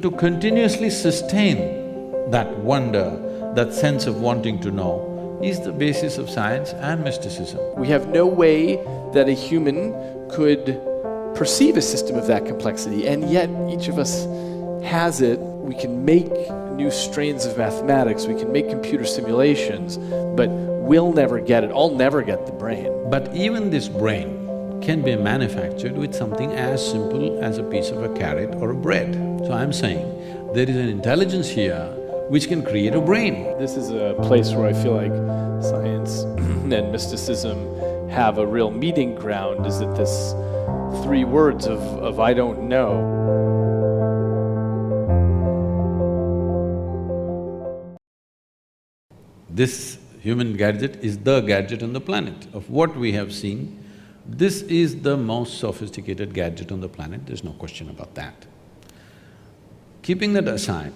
To continuously sustain that wonder, that sense of wanting to know, is the basis of science and mysticism. We have no way that a human could perceive a system of that complexity, and yet each of us has it. We can make new strains of mathematics, we can make computer simulations, but we'll never get it. I'll never get the brain. But even this brain can be manufactured with something as simple as a piece of a carrot or a bread. So I'm saying, there is an intelligence here which can create a brain. This is a place where I feel like science and mysticism have a real meeting ground, is that this three words of I don't know. This human gadget is the gadget on the planet. Of what we have seen, this is the most sophisticated gadget on the planet, there's no question about that. Keeping that aside,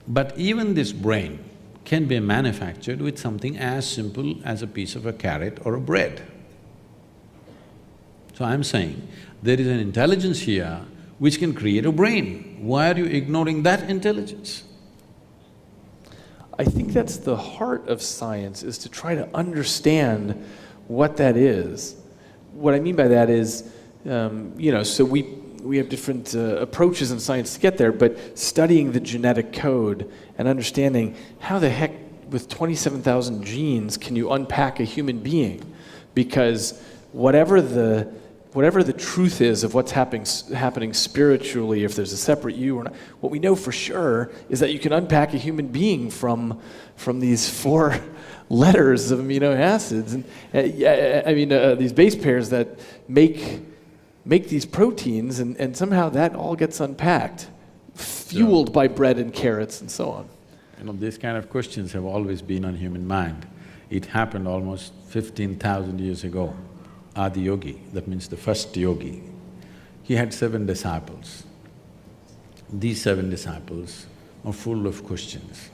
but even this brain can be manufactured with something as simple as a piece of a carrot or a bread. So I'm saying, there is an intelligence here which can create a brain. Why are you ignoring that intelligence? I think that's the heart of science, is to try to understand what that is. What I mean by that is, so we have different approaches in science to get there, but studying the genetic code and understanding how the heck with 27,000 genes can you unpack a human being? Because whatever the truth is of what's happening spiritually, if there's a separate you or not, what we know for sure is that you can unpack a human being from these 4 letters of amino acids, and these base pairs that make these proteins, and somehow that all gets unpacked, fueled by bread and carrots and so on. These kind of questions have always been on human mind. It happened almost 15,000 years ago. Adi Yogi, that means the first yogi, he had 7 disciples. These 7 disciples are full of questions.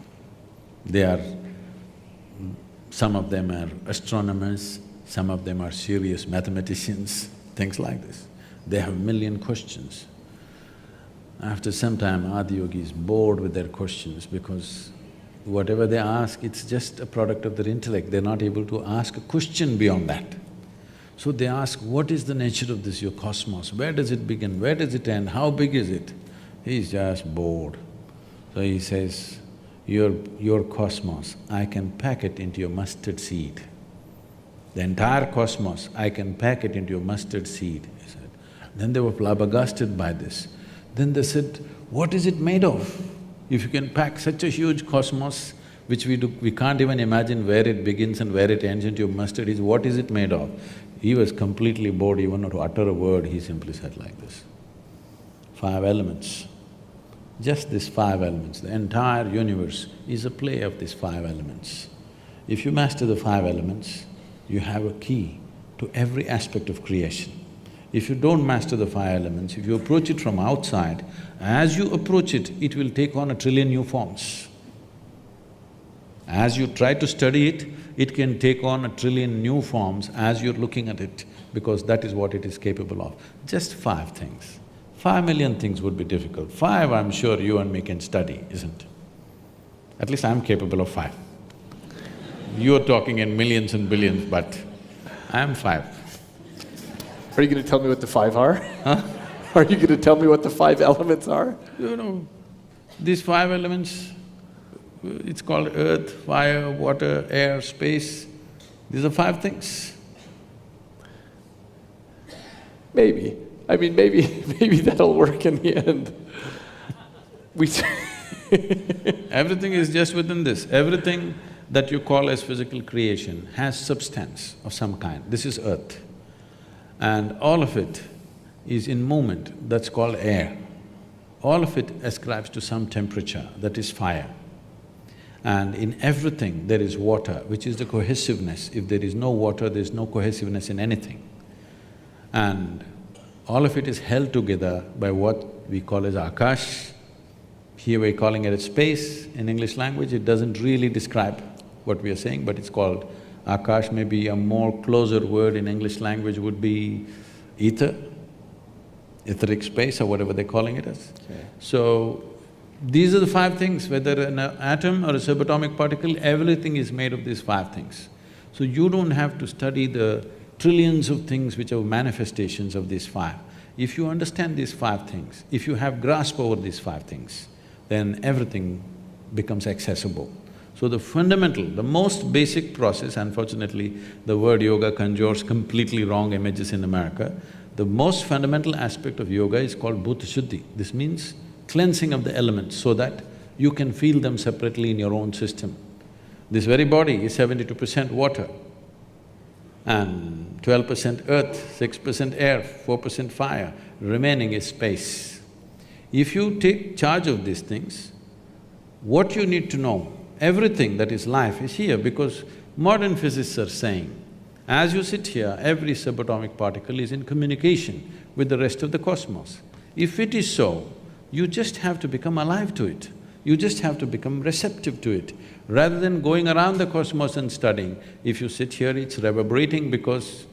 Some of them are astronomers, some of them are serious mathematicians, things like this. They have 1,000,000 questions. After some time, Adi Yogi is bored with their questions because whatever they ask, it's just a product of their intellect. They're not able to ask a question beyond that. So they ask, what is the nature of this, your cosmos? Where does it begin? Where does it end? How big is it? He's just bored. So he says, your cosmos, I can pack it into your mustard seed. The entire cosmos, I can pack it into your mustard seed, he said. Then they were flabbergasted by this. Then they said, what is it made of? If you can pack such a huge cosmos, which we can't even imagine where it begins and where it ends into your mustard seed, what is it made of? He was completely bored, even not to utter a word, he simply said like this, 5 elements. Just these 5 elements, the entire universe is a play of these 5 elements. If you master the 5 elements, you have a key to every aspect of creation. If you don't master the 5 elements, if you approach it from outside, as you approach it, it will take on 1,000,000,000,000 new forms. As you try to study it, it can take on 1,000,000,000,000 new forms as you're looking at it, because that is what it is capable of. Just 5 things. 5,000,000 things would be difficult. 5, I'm sure you and me can study, isn't it? At least I'm capable of 5. You're talking in millions and billions, but I'm 5. Are you gonna tell me what the 5 are? Huh? Are you gonna tell me what the 5 elements are? These 5 elements, it's called earth, fire, water, air, space. These are 5 things. Maybe. Maybe that'll work in the end. Everything is just within this. Everything that you call as physical creation has substance of some kind. This is earth. And all of it is in movement, that's called air. All of it ascribes to some temperature, that is fire. And in everything there is water, which is the cohesiveness. If there is no water, there is no cohesiveness in anything. And all of it is held together by what we call as Akash. Here we're calling it as space. In English language, it doesn't really describe what we are saying, but it's called Akash. Maybe a more closer word in English language would be ether, etheric space or whatever they're calling it as. Okay. So, These are the five things, whether an atom or a subatomic particle, everything is made of these five things. So you don't have to study the trillions of things which are manifestations of these five. If you understand these five things, if you have grasp over these five things, then everything becomes accessible. So the fundamental, the most basic process, unfortunately, the word yoga conjures completely wrong images in America. The most fundamental aspect of yoga is called bhuta shuddhi. This means cleansing of the elements so that you can feel them separately in your own system. This very body is 72% water and 12% earth, 6% air, 4% fire, remaining is space. If you take charge of these things, what you need to know, everything that is life is here, because modern physicists are saying, as you sit here, every subatomic particle is in communication with the rest of the cosmos. If it is so, you just have to become alive to it. You just have to become receptive to it. Rather than going around the cosmos and studying, if you sit here, it's reverberating because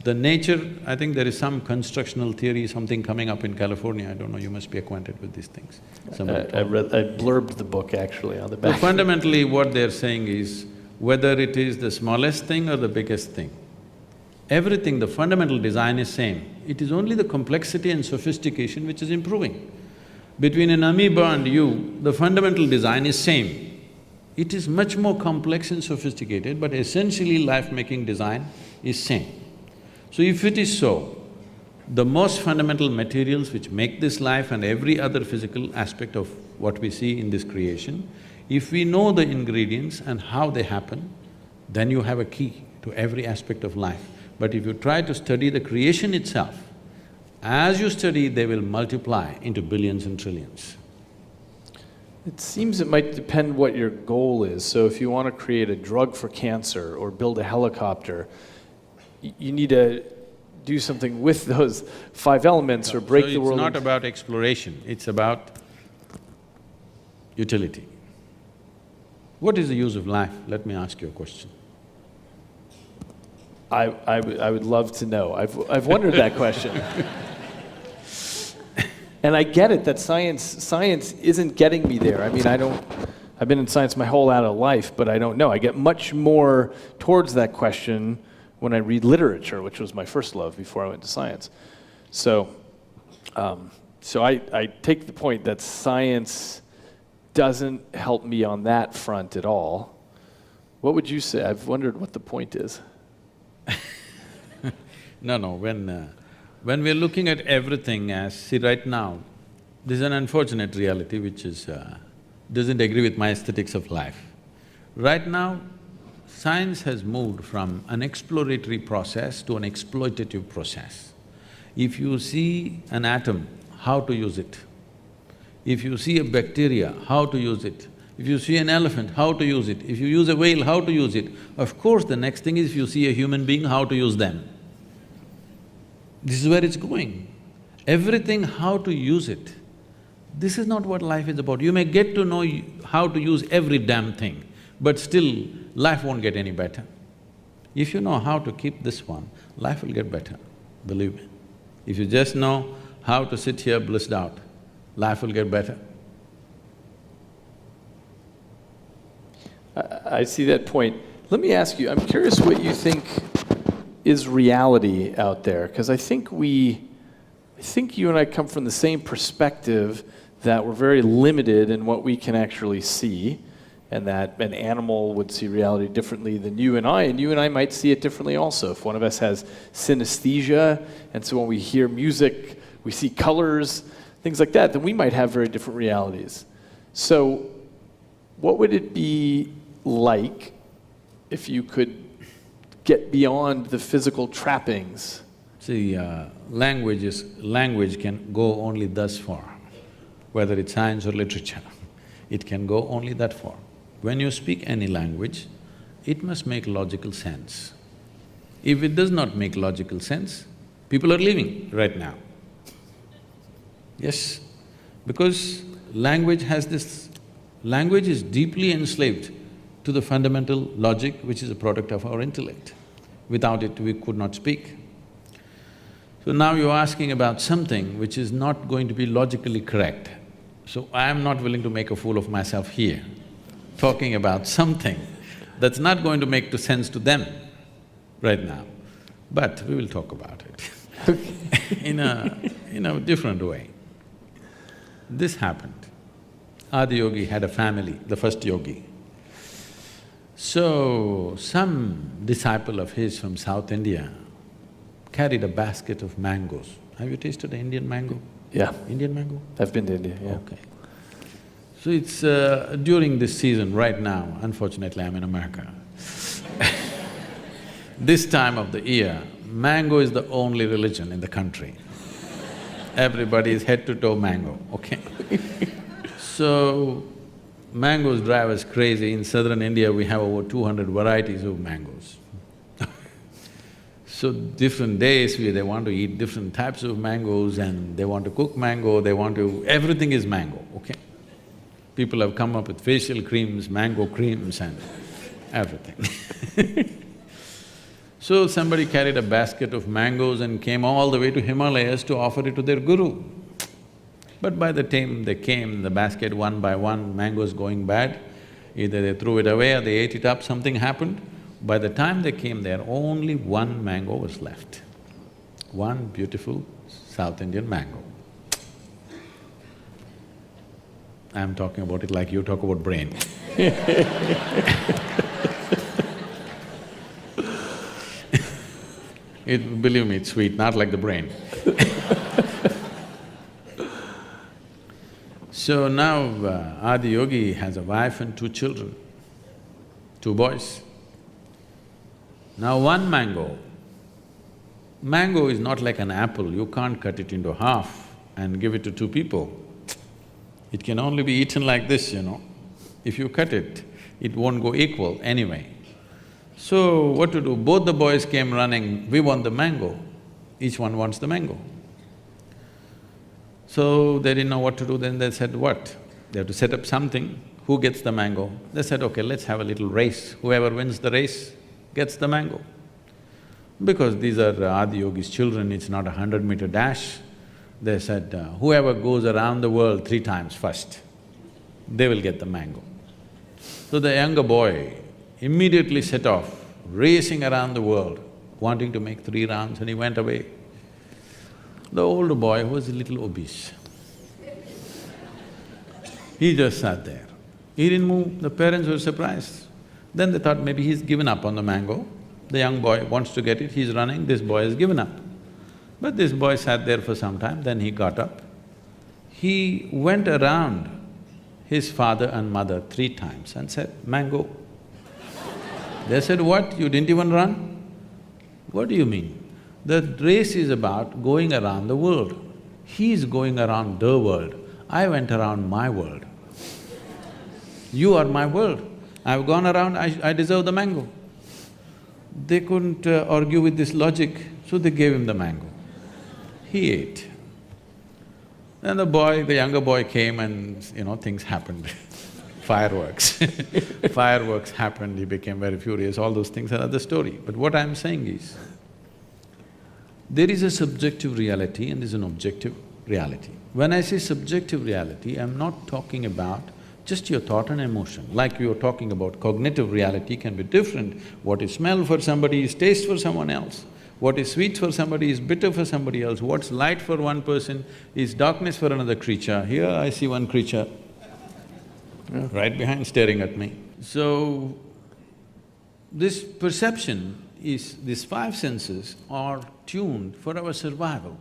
the nature… I think there is some constructional theory, something coming up in California, I don't know, you must be acquainted with these things. I blurbed the book actually on the back. So fundamentally what they're saying is, whether it is the smallest thing or the biggest thing, everything, the fundamental design is same. It is only the complexity and sophistication which is improving. Between an amoeba and you, the fundamental design is same. It is much more complex and sophisticated, but essentially life-making design is same. So if it is so, the most fundamental materials which make this life and every other physical aspect of what we see in this creation, if we know the ingredients and how they happen, then you have a key to every aspect of life. But if you try to study the creation itself, as you study, they will multiply into billions and trillions. It seems it might depend what your goal is. So if you want to create a drug for cancer or build a helicopter, you need to do something with those five elements or break the world. So it's not about exploration, it's about utility. What is the use of life? Let me ask you a question. I would love to know. I've wondered that question. And I get it that science isn't getting me there. I mean, I've been in science my whole adult life, but I don't know. I get much more towards that question when I read literature, which was my first love before I went to science. So I take the point that science doesn't help me on that front at all. What would you say? I've wondered what the point is. No, when we're looking at everything as… see, right now, this is an unfortunate reality which is… doesn't agree with my aesthetics of life. Right now, science has moved from an exploratory process to an exploitative process. If you see an atom, how to use it. If you see a bacteria, how to use it. If you see an elephant, how to use it. If you use a whale, how to use it. Of course, the next thing is if you see a human being, how to use them. This is where it's going. Everything, how to use it. This is not what life is about. You may get to know how to use every damn thing, but still, life won't get any better. If you know how to keep this one, life will get better, believe me. If you just know how to sit here blissed out, life will get better. I see that point. Let me ask you, I'm curious what you think is reality out there, because I think you and I come from the same perspective that we're very limited in what we can actually see, and that an animal would see reality differently than you and I might see it differently also. If one of us has synesthesia, and so when we hear music, we see colors, things like that, then we might have very different realities. So what would it be like if you could get beyond the physical trappings? See, language can go only thus far, whether it's science or literature. It can go only that far. When you speak any language, it must make logical sense. If it does not make logical sense, people are leaving right now. Yes, because language has this… language is deeply enslaved to the fundamental logic which is a product of our intellect. Without it, we could not speak. So now you're asking about something which is not going to be logically correct. So I am not willing to make a fool of myself here, talking about something that's not going to make sense to them right now, but we will talk about it in a different way. This happened. Adiyogi had a family, the first yogi. So, some disciple of his from South India carried a basket of mangoes. Have you tasted the Indian mango? Yeah, Indian mango? I've been to India, yeah. Okay. So it's during this season, right now, unfortunately I'm in America. This time of the year, mango is the only religion in the country. Everybody is head to toe mango, okay? So, mangoes drive us crazy. In southern India, we have over 200 varieties of mangoes. So, different days they want to eat different types of mangoes and they want to cook mango, they want to… everything is mango, okay? People have come up with facial creams, mango creams and everything. So, somebody carried a basket of mangoes and came all the way to Himalayas to offer it to their guru. But by the time they came, the basket one by one, mangoes going bad, either they threw it away or they ate it up, something happened. By the time they came there, only one mango was left. One beautiful South Indian mango. I'm talking about it like you talk about brain. Believe me, it's sweet, not like the brain. So now Adiyogi has a wife and two children, two boys. Now one mango is not like an apple, you can't cut it into half and give it to two people. It can only be eaten like this, you know. If you cut it, it won't go equal anyway. So what to do? Both the boys came running, we want the mango, each one wants the mango. So they didn't know what to do, then they said, what? They have to set up something, who gets the mango? They said, okay, let's have a little race, whoever wins the race gets the mango. Because these are Adiyogi's children, it's not a 100-meter dash. They said, whoever goes around the world 3 times first, they will get the mango. So the younger boy immediately set off, racing around the world, wanting to make 3 rounds, and he went away. The older boy was a little obese. He just sat there. He didn't move, the parents were surprised. Then they thought maybe he's given up on the mango. The young boy wants to get it, he's running, this boy has given up. But this boy sat there for some time, then he got up. He went around his father and mother 3 times and said, mango. They said, what, you didn't even run? What do you mean? The race is about going around the world. He's going around the world, I went around my world. You are my world. I've gone around, I deserve the mango. They couldn't argue with this logic, so they gave him the mango. He ate. Then the younger boy came and, things happened. Fireworks. Fireworks happened, he became very furious, all those things are another story. But what I'm saying is, there is a subjective reality and there's an objective reality. When I say subjective reality, I'm not talking about just your thought and emotion. Like you were talking about, cognitive reality can be different. What is smell for somebody is taste for someone else. What is sweet for somebody is bitter for somebody else. What's light for one person is darkness for another creature. Here I see one creature right behind staring at me. So, this perception is… these 5 senses are tuned for our survival.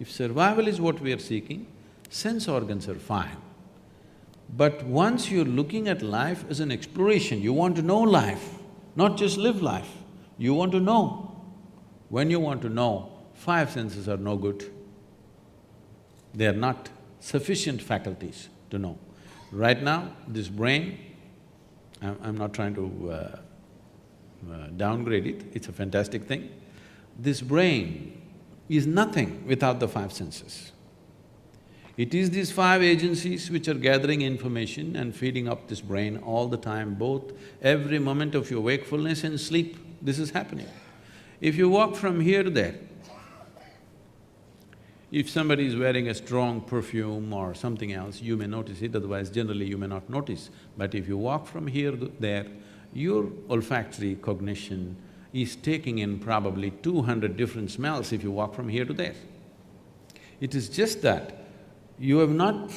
If survival is what we are seeking, sense organs are fine. But once you're looking at life as an exploration, you want to know life, not just live life, you want to know. When you want to know, 5 senses are no good. They are not sufficient faculties to know. Right now, this brain, I'm not trying to downgrade it, it's a fantastic thing. This brain is nothing without the 5 senses. It is these 5 agencies which are gathering information and feeding up this brain all the time, both every moment of your wakefulness and sleep, this is happening. If you walk from here to there, If somebody is wearing a strong perfume or something else, you may notice it, otherwise generally you may not notice. But if you walk from here to there, your olfactory cognition is taking in probably 200 different smells if you walk from here to there. It is just that you have not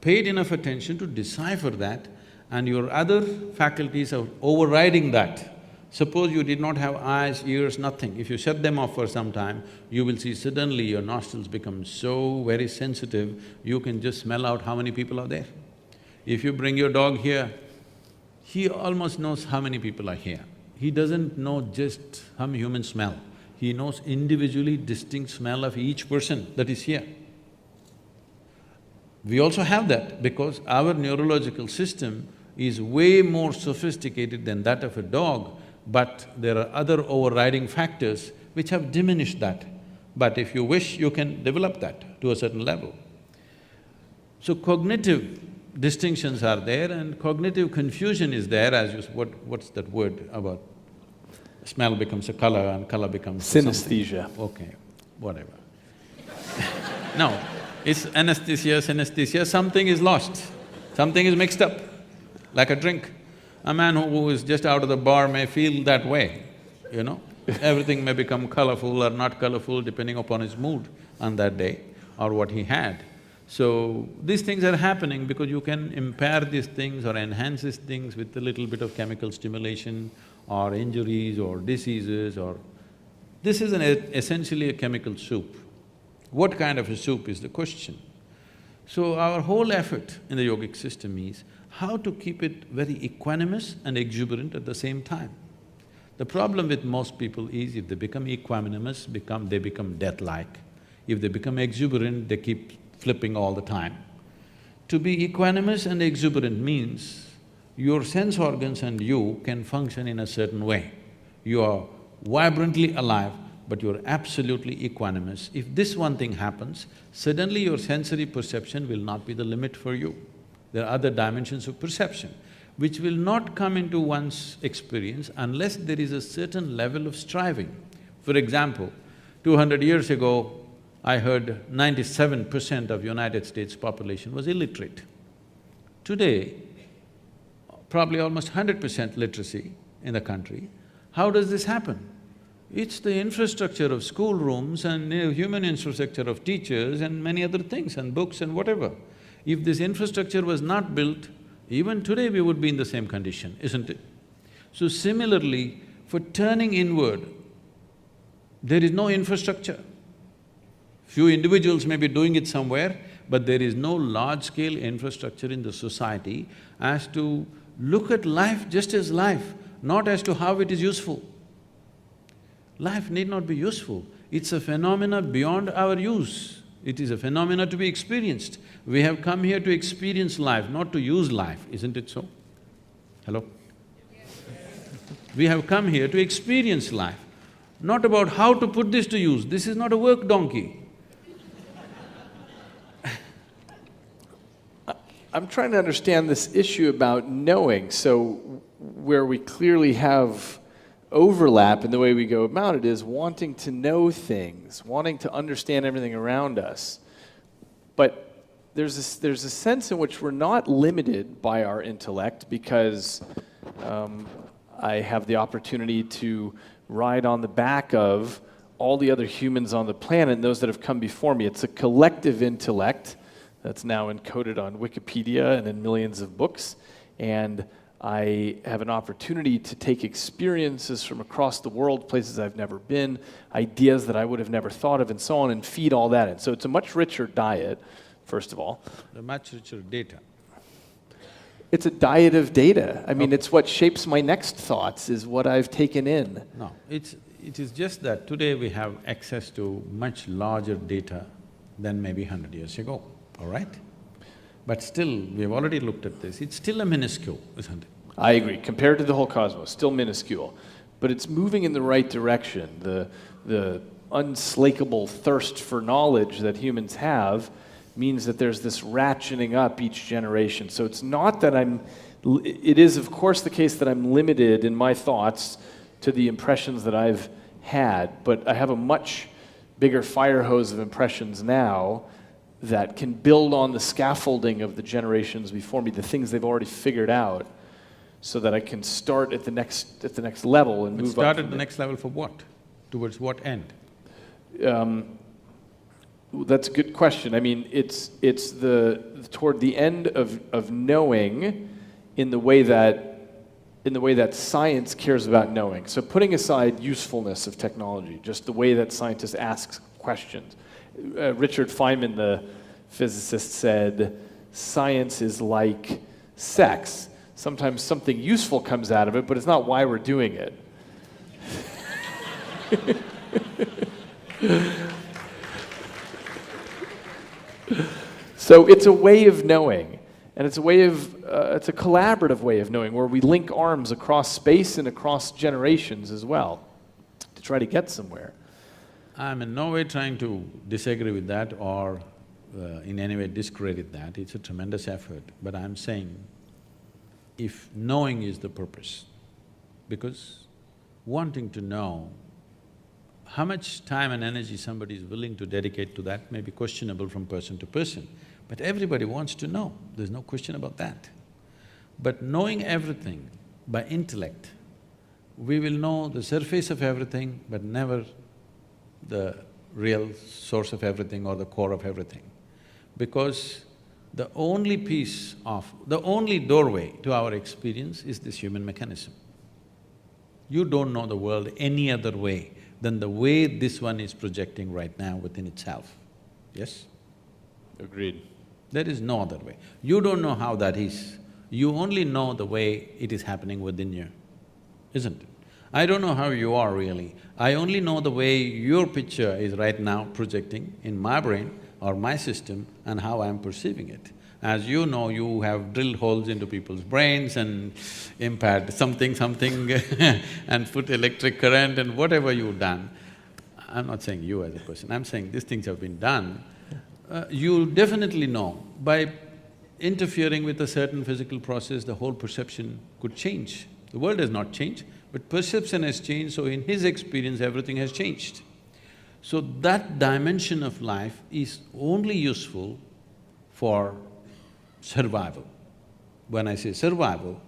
paid enough attention to decipher that, and your other faculties are overriding that. Suppose you did not have eyes, ears, nothing. If you shut them off for some time, you will see suddenly your nostrils become so very sensitive, you can just smell out how many people are there. If you bring your dog here, he almost knows how many people are here. He doesn't know just how humans smell. He knows individually distinct smell of each person that is here. We also have that because our neurological system is way more sophisticated than that of a dog, but there are other overriding factors which have diminished that. But if you wish, you can develop that to a certain level. So cognitive distinctions are there and cognitive confusion is there as you… what's that word about smell becomes a color and color becomes… Synesthesia. Okay, whatever. No, it's anesthesia, synesthesia, something is lost, something is mixed up, like a drink. A man who is just out of the bar may feel that way, you know. Everything may become colorful or not colorful depending upon his mood on that day or what he had. So, these things are happening because you can impair these things or enhance these things with a little bit of chemical stimulation or injuries or diseases or… This is essentially a chemical soup. What kind of a soup is the question. So, our whole effort in the yogic system is how to keep it very equanimous and exuberant at the same time. The problem with most people is if they become equanimous, they become death-like. If they become exuberant, they keep flipping all the time. To be equanimous and exuberant means your sense organs and you can function in a certain way. You are vibrantly alive, but you're absolutely equanimous. If this one thing happens, suddenly your sensory perception will not be the limit for you. There are other dimensions of perception which will not come into one's experience unless there is a certain level of striving. For example, 200 years ago, I heard 97% of United States population was illiterate. Today, probably almost 100% literacy in the country. How does this happen? It's the infrastructure of schoolrooms and human infrastructure of teachers and many other things and books and whatever. If this infrastructure was not built, even today we would be in the same condition, isn't it? So similarly, for turning inward, there is no infrastructure. Few individuals may be doing it somewhere, but there is no large-scale infrastructure in the society as to look at life just as life, not as to how it is useful. Life need not be useful, it's a phenomena beyond our use. It is a phenomena to be experienced. We have come here to experience life, not to use life, isn't it so? Hello? We have come here to experience life, not about how to put this to use. This is not a work donkey. I'm trying to understand this issue about knowing. So where we clearly have overlap in the way we go about it is wanting to know things, wanting to understand everything around us. But there's a sense in which we're not limited by our intellect because I have the opportunity to ride on the back of all the other humans on the planet and those that have come before me. It's a collective intellect that's now encoded on Wikipedia and in millions of books. And I have an opportunity to take experiences from across the world, places I've never been, ideas that I would have never thought of, and so on, and feed all that in. So it's a much richer diet, first of all. A much richer data. It's a diet of data. I mean, it's what shapes my next thoughts, is what I've taken in. No, it is just that today we have access to much larger data than maybe 100 years ago, all right? But still, we've already looked at this, it's still a minuscule, isn't it? I agree. Compared to the whole cosmos, still minuscule. But it's moving in the right direction. The unslakable thirst for knowledge that humans have means that there's this ratcheting up each generation. So it's not that it is of course the case that I'm limited in my thoughts to the impressions that I've had, but I have a much bigger fire hose of impressions now that can build on the scaffolding of the generations before me, the things they've already figured out, so that I can start at the next level and But move start up. at the next level for what? Towards what end? That's a good question. I mean, it's toward the end of knowing in the way that science cares about knowing. So putting aside usefulness of technology, just the way that scientists ask questions. Richard Feynman, the physicist, said, science is like sex. Sometimes something useful comes out of it, but it's not why we're doing it. So it's a way of knowing, and it's a collaborative way of knowing, where we link arms across space and across generations as well to try to get somewhere. I'm in no way trying to disagree with that or in any way discredit that, it's a tremendous effort. But I'm saying, if knowing is the purpose, because wanting to know, how much time and energy somebody is willing to dedicate to that may be questionable from person to person, but everybody wants to know, there's no question about that. But knowing everything by intellect, we will know the surface of everything, but never the real source of everything or the core of everything. Because the only the only doorway to our experience is this human mechanism. You don't know the world any other way than the way this one is projecting right now within itself, yes? Agreed. There is no other way. You don't know how that is, you only know the way it is happening within you, isn't it? I don't know how you are really, I only know the way your picture is right now projecting in my brain or my system and how I'm perceiving it. As you know, you have drilled holes into people's brains and impaired something and put electric current and whatever you've done. I'm not saying you as a person, I'm saying these things have been done. You'll definitely know, by interfering with a certain physical process, the whole perception could change. The world has not changed, but perception has changed, so in his experience, everything has changed. So that dimension of life is only useful for survival. When I say survival,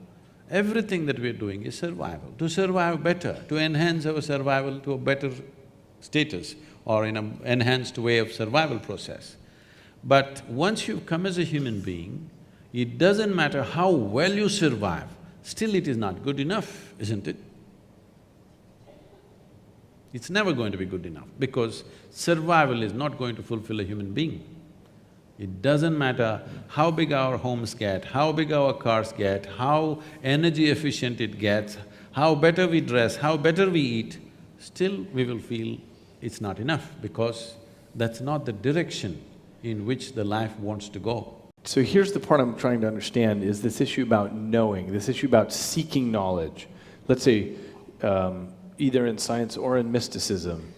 everything that we're doing is survival. To survive better, to enhance our survival to a better status or in an enhanced way of survival process. But once you've come as a human being, it doesn't matter how well you survive, still it is not good enough, isn't it? It's never going to be good enough because survival is not going to fulfill a human being. It doesn't matter how big our homes get, how big our cars get, how energy efficient it gets, how better we dress, how better we eat, still we will feel it's not enough because that's not the direction in which the life wants to go. So here's the part I'm trying to understand, is this issue about knowing, this issue about seeking knowledge. Let's say, either in science or in mysticism,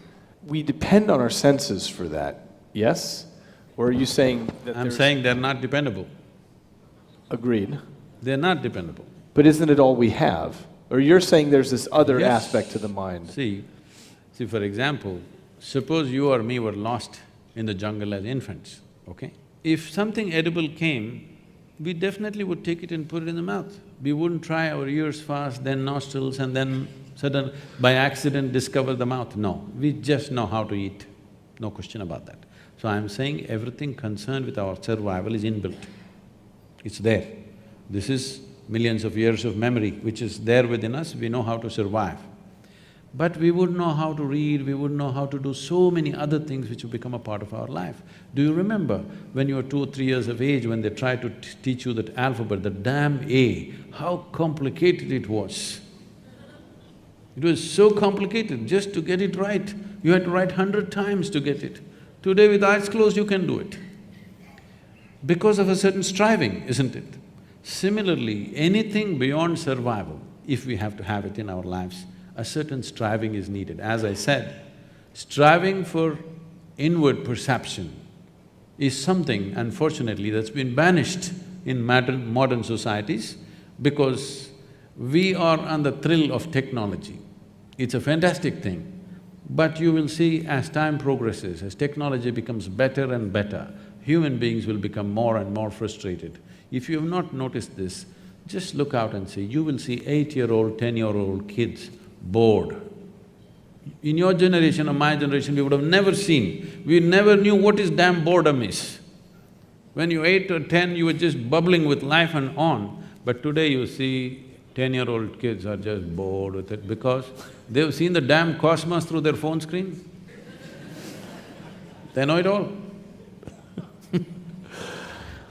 we depend on our senses for that, yes? Or are you saying that I'm saying they're not dependable. Agreed. They're not dependable. But isn't it all we have? Or you're saying there's this other Yes. aspect to the mind? See, for example, suppose you or me were lost in the jungle as infants, okay? If something edible came, we definitely would take it and put it in the mouth. We wouldn't try our ears first, then nostrils, and then by accident discover the mouth. No, we just know how to eat, no question about that. So I'm saying everything concerned with our survival is inbuilt. It's there. This is millions of years of memory which is there within us, we know how to survive. But we wouldn't know how to read, we wouldn't know how to do so many other things which have become a part of our life. Do you remember when you were 2 or 3 years of age, when they tried to teach you that alphabet, the damn A, how complicated it was? It was so complicated just to get it right. You had to write 100 times to get it. Today with eyes closed you can do it. Because of a certain striving, isn't it? Similarly, anything beyond survival, if we have to have it in our lives, a certain striving is needed. As I said, striving for inward perception is something, unfortunately, that's been banished in modern societies because we are on the thrill of technology. It's a fantastic thing, But you will see as time progresses, as technology becomes better and better, human beings will become more and more frustrated. If you have not noticed this, just look out and see, you will see 8-year-old, 10-year-old kids bored. In your generation or my generation, we would have never seen, we never knew what is damn boredom is. When you 8 or 10, you were just bubbling with life and on, but today you see 10-year-old kids are just bored with it because they've seen the damn cosmos through their phone screen. They know it all.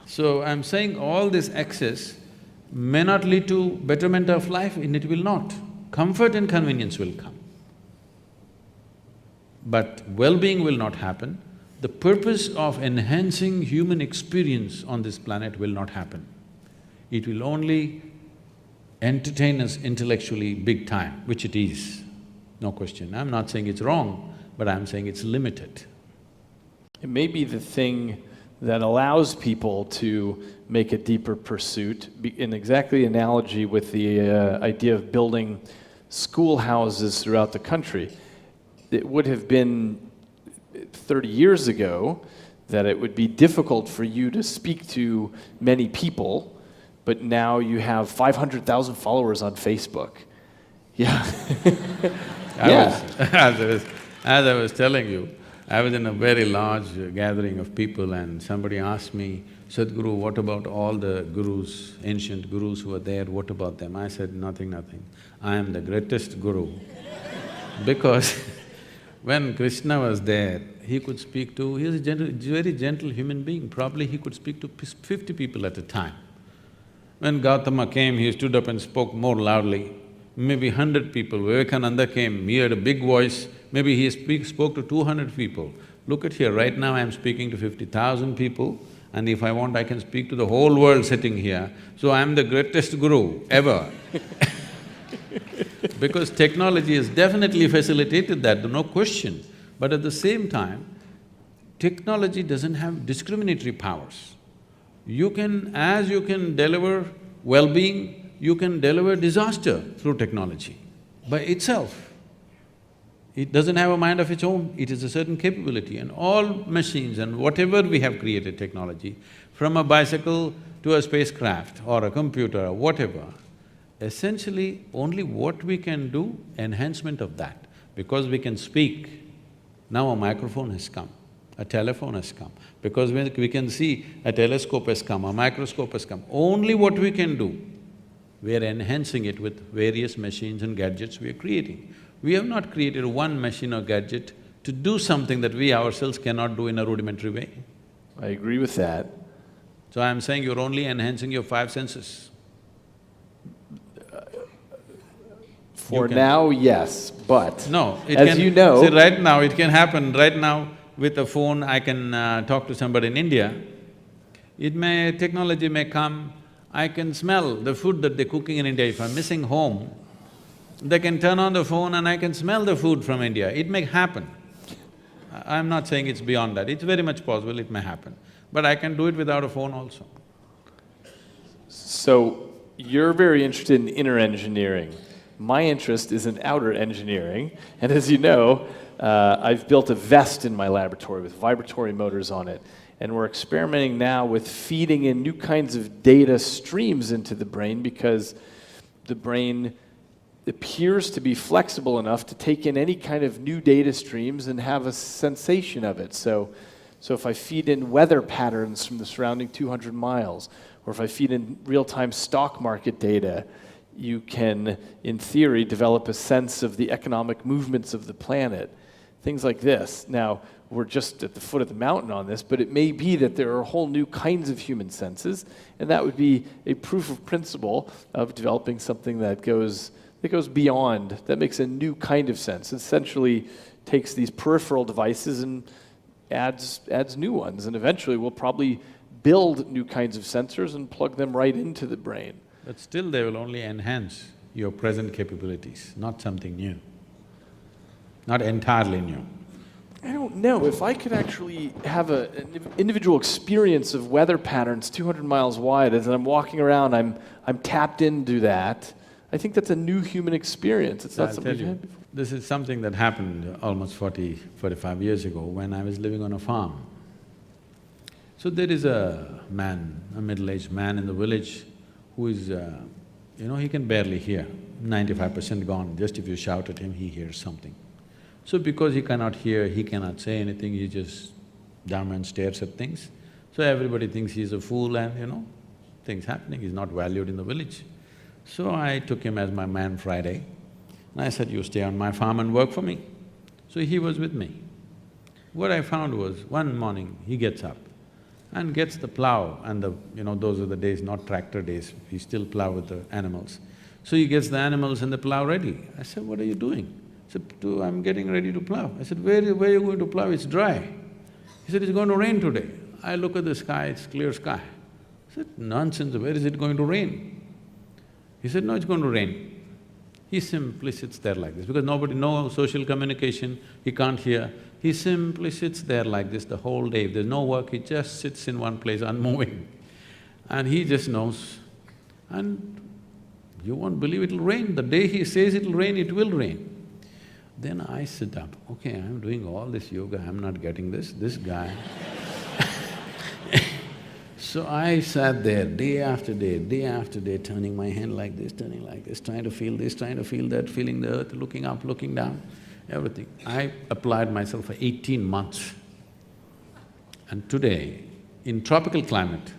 So I'm saying all this excess may not lead to betterment of life, and it will not. Comfort and convenience will come. But well-being will not happen. The purpose of enhancing human experience on this planet will not happen. It will only entertain us intellectually big time, which it is, no question. I'm not saying it's wrong, but I'm saying it's limited. It may be the thing that allows people to make a deeper pursuit, in exactly analogy with the idea of building schoolhouses throughout the country. It would have been 30 years ago that it would be difficult for you to speak to many people, but now you have 500,000 followers on Facebook. Yeah. As I was telling you, I was in a very large gathering of people and somebody asked me, Sadhguru, what about all the gurus, ancient gurus who are there, what about them? I said, nothing. I am the greatest guru. Because when Krishna was there, he could speak to… he was a very gentle human being, probably he could speak to 50 people at a time. When Gautama came, he stood up and spoke more loudly. Maybe 100 people. Vivekananda came, he had a big voice, maybe he spoke to 200 people. Look at here, right now I'm speaking to 50,000 people, and if I want, I can speak to the whole world sitting here. So I'm the greatest guru ever. Because technology has definitely facilitated that, no question. But at the same time, technology doesn't have discriminatory powers. As you can deliver well-being, you can deliver disaster through technology by itself. It doesn't have a mind of its own, it is a certain capability, and all machines and whatever we have created technology, from a bicycle to a spacecraft or a computer or whatever, essentially only what we can do, enhancement of that. Because we can speak, now a microphone has come, a telephone has come. Because we can see, a telescope has come, a microscope has come. Only what we can do, we are enhancing it with various machines and gadgets we are creating. We have not created one machine or gadget to do something that we ourselves cannot do in a rudimentary way. I agree with that. So I'm saying you're only enhancing your 5 senses. For now, yes, but no, as you know… See, right now, it can happen. Right now, with a phone, I can talk to somebody in India. Technology may come, I can smell the food that they're cooking in India. If I'm missing home, they can turn on the phone and I can smell the food from India. It may happen. I'm not saying it's beyond that, it's very much possible it may happen. But I can do it without a phone also. So, you're very interested in inner engineering. My interest is in outer engineering, and as you know, I've built a vest in my laboratory with vibratory motors on it, and we're experimenting now with feeding in new kinds of data streams into the brain because the brain appears to be flexible enough to take in any kind of new data streams and have a sensation of it. So if I feed in weather patterns from the surrounding 200 miles, or if I feed in real-time stock market data, you can, in theory, develop a sense of the economic movements of the planet, things like this. Now, we're just at the foot of the mountain on this, but it may be that there are whole new kinds of human senses, and that would be a proof of principle of developing something that goes beyond, that makes a new kind of sense. It essentially takes these peripheral devices and adds new ones, and eventually we'll probably build new kinds of sensors and plug them right into the brain. But still they will only enhance your present capabilities, not something new, not entirely new. I don't know, if I could actually have an individual experience of weather patterns 200 miles wide, as I'm walking around, I'm tapped into that, I think that's a new human experience. It's not I'll something tell we've you, had before. this is something that happened almost 45 years ago when I was living on a farm. So there is a man, a middle-aged man in the village who is, he can barely hear, 95% gone. Just if you shout at him, he hears something. So because he cannot hear, he cannot say anything, he just dumb and stares at things. So everybody thinks he's a fool and, things happening, he's not valued in the village. So I took him as my man Friday, and I said, you stay on my farm and work for me. So he was with me. What I found was, one morning he gets up and gets the plow and those are the days, not tractor days, he still plow with the animals. So he gets the animals and the plow ready. I said, what are you doing? He said, I'm getting ready to plow. I said, where are you going to plow? It's dry. He said, it's going to rain today. I look at the sky, it's clear sky. I said, nonsense, where is it going to rain? He said, no, it's going to rain. He simply sits there like this, because no social communication, he can't hear. He simply sits there like this the whole day. If there's no work, he just sits in one place unmoving. And he just knows. And you won't believe it'll rain. The day he says it'll rain, it will rain. Then I sit up, okay, I'm doing all this yoga, I'm not getting this guy. So I sat there day after day, turning my hand like this, trying to feel this, trying to feel that, feeling the earth, looking up, looking down, everything. I applied myself for 18 months. And today, in tropical climate,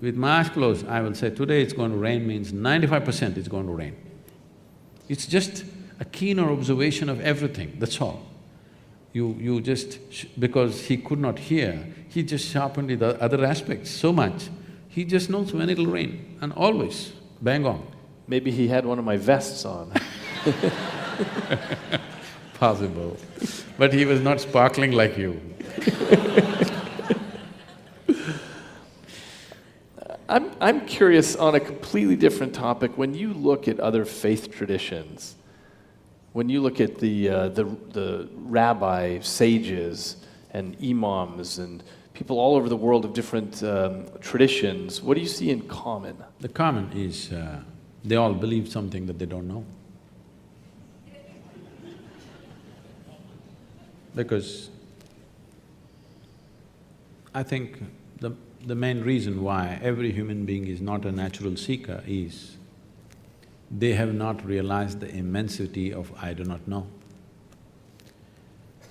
with my eyes closed, I will say, today it's going to rain means 95% it's going to rain. It's just a keener observation of everything, that's all. You just… because he could not hear, he just sharpened the other aspects so much, he just knows when it'll rain, and always, bang on. Maybe he had one of my vests on. Possible. But he was not sparkling like you. I'm curious on a completely different topic. When you look at other faith traditions, when you look at the rabbi sages and imams and people all over the world of different traditions, what do you see in common? The common is, they all believe something that they don't know. Because I think the main reason why every human being is not a natural seeker is they have not realized the immensity of I do not know.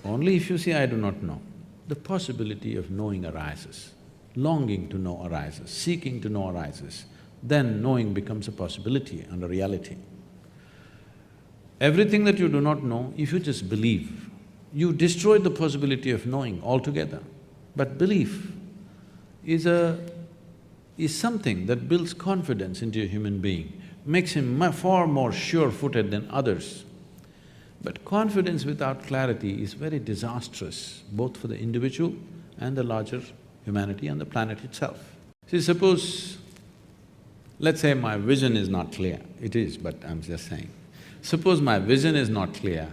Only if you say I do not know, the possibility of knowing arises, longing to know arises, seeking to know arises, then knowing becomes a possibility and a reality. Everything that you do not know, if you just believe, you destroy the possibility of knowing altogether. But belief is something that builds confidence into a human being, makes him far more sure-footed than others. But confidence without clarity is very disastrous, both for the individual and the larger humanity and the planet itself. See, suppose, let's say my vision is not clear. It is, but I'm just saying. Suppose my vision is not clear,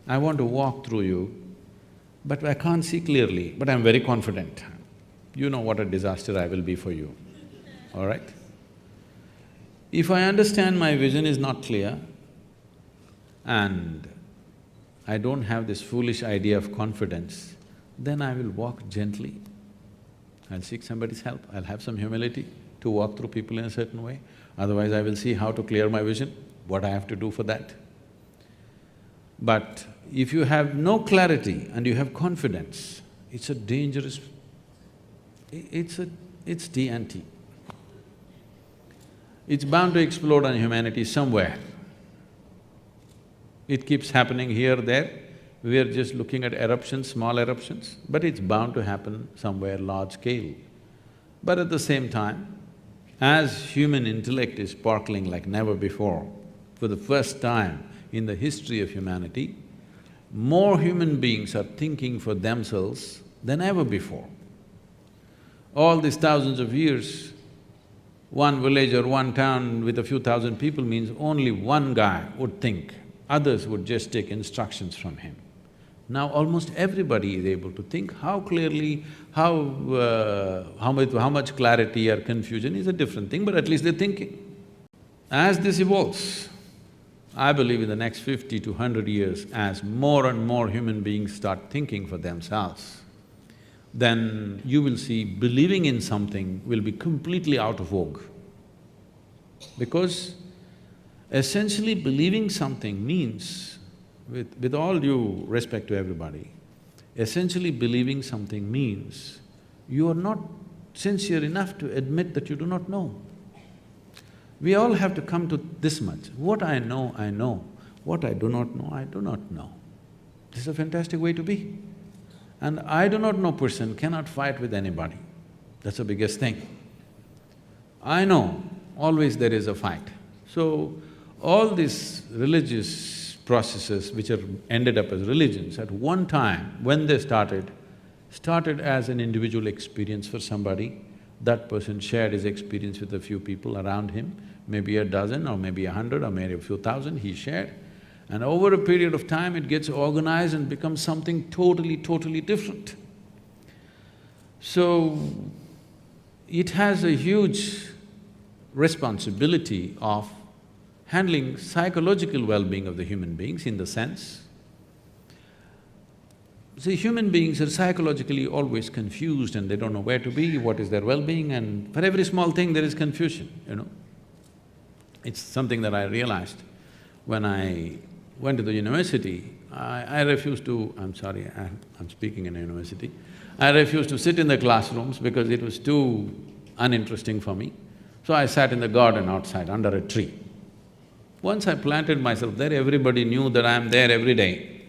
I want to walk through you, but I can't see clearly, but I'm very confident. You know what a disaster I will be for you, all right? If I understand my vision is not clear and I don't have this foolish idea of confidence, then I will walk gently. I'll seek somebody's help, I'll have some humility to walk through people in a certain way. Otherwise, I will see how to clear my vision, what I have to do for that. But if you have no clarity and you have confidence, it's a dangerous… it's TNT. It's bound to explode on humanity somewhere. It keeps happening here, there. We are just looking at eruptions, small eruptions, but it's bound to happen somewhere large scale. But at the same time, as human intellect is sparkling like never before, for the first time in the history of humanity, more human beings are thinking for themselves than ever before. All these thousands of years, one village or one town with a few thousand people means only one guy would think, others would just take instructions from him. Now almost everybody is able to think. How clearly, how much clarity or confusion is a different thing, but at least they're thinking. As this evolves, I believe in the next 50 to 100 years, as more and more human beings start thinking for themselves, then you will see believing in something will be completely out of vogue. Because essentially believing something means, with all due respect to everybody, essentially believing something means you are not sincere enough to admit that you do not know. We all have to come to this much. What I know, I know. What I do not know, I do not know. This is a fantastic way to be. And I do not know person cannot fight with anybody. That's the biggest thing. I know, always there is a fight. So, all these religious processes which are ended up as religions, at one time when they started as an individual experience for somebody. That person shared his experience with a few people around him, maybe a dozen or maybe 100 or maybe a few thousand he shared. And over a period of time it gets organized and becomes something totally different. So, it has a huge responsibility of handling psychological well-being of the human beings in the sense, see, human beings are psychologically always confused and they don't know where to be, what is their well-being, and for every small thing there is confusion, you know. It's something that I realized when I went to the university. I refused to… I'm sorry, I'm speaking in a university. I refused to sit in the classrooms because it was too uninteresting for me. So I sat in the garden outside under a tree. Once I planted myself there, everybody knew that I am there every day,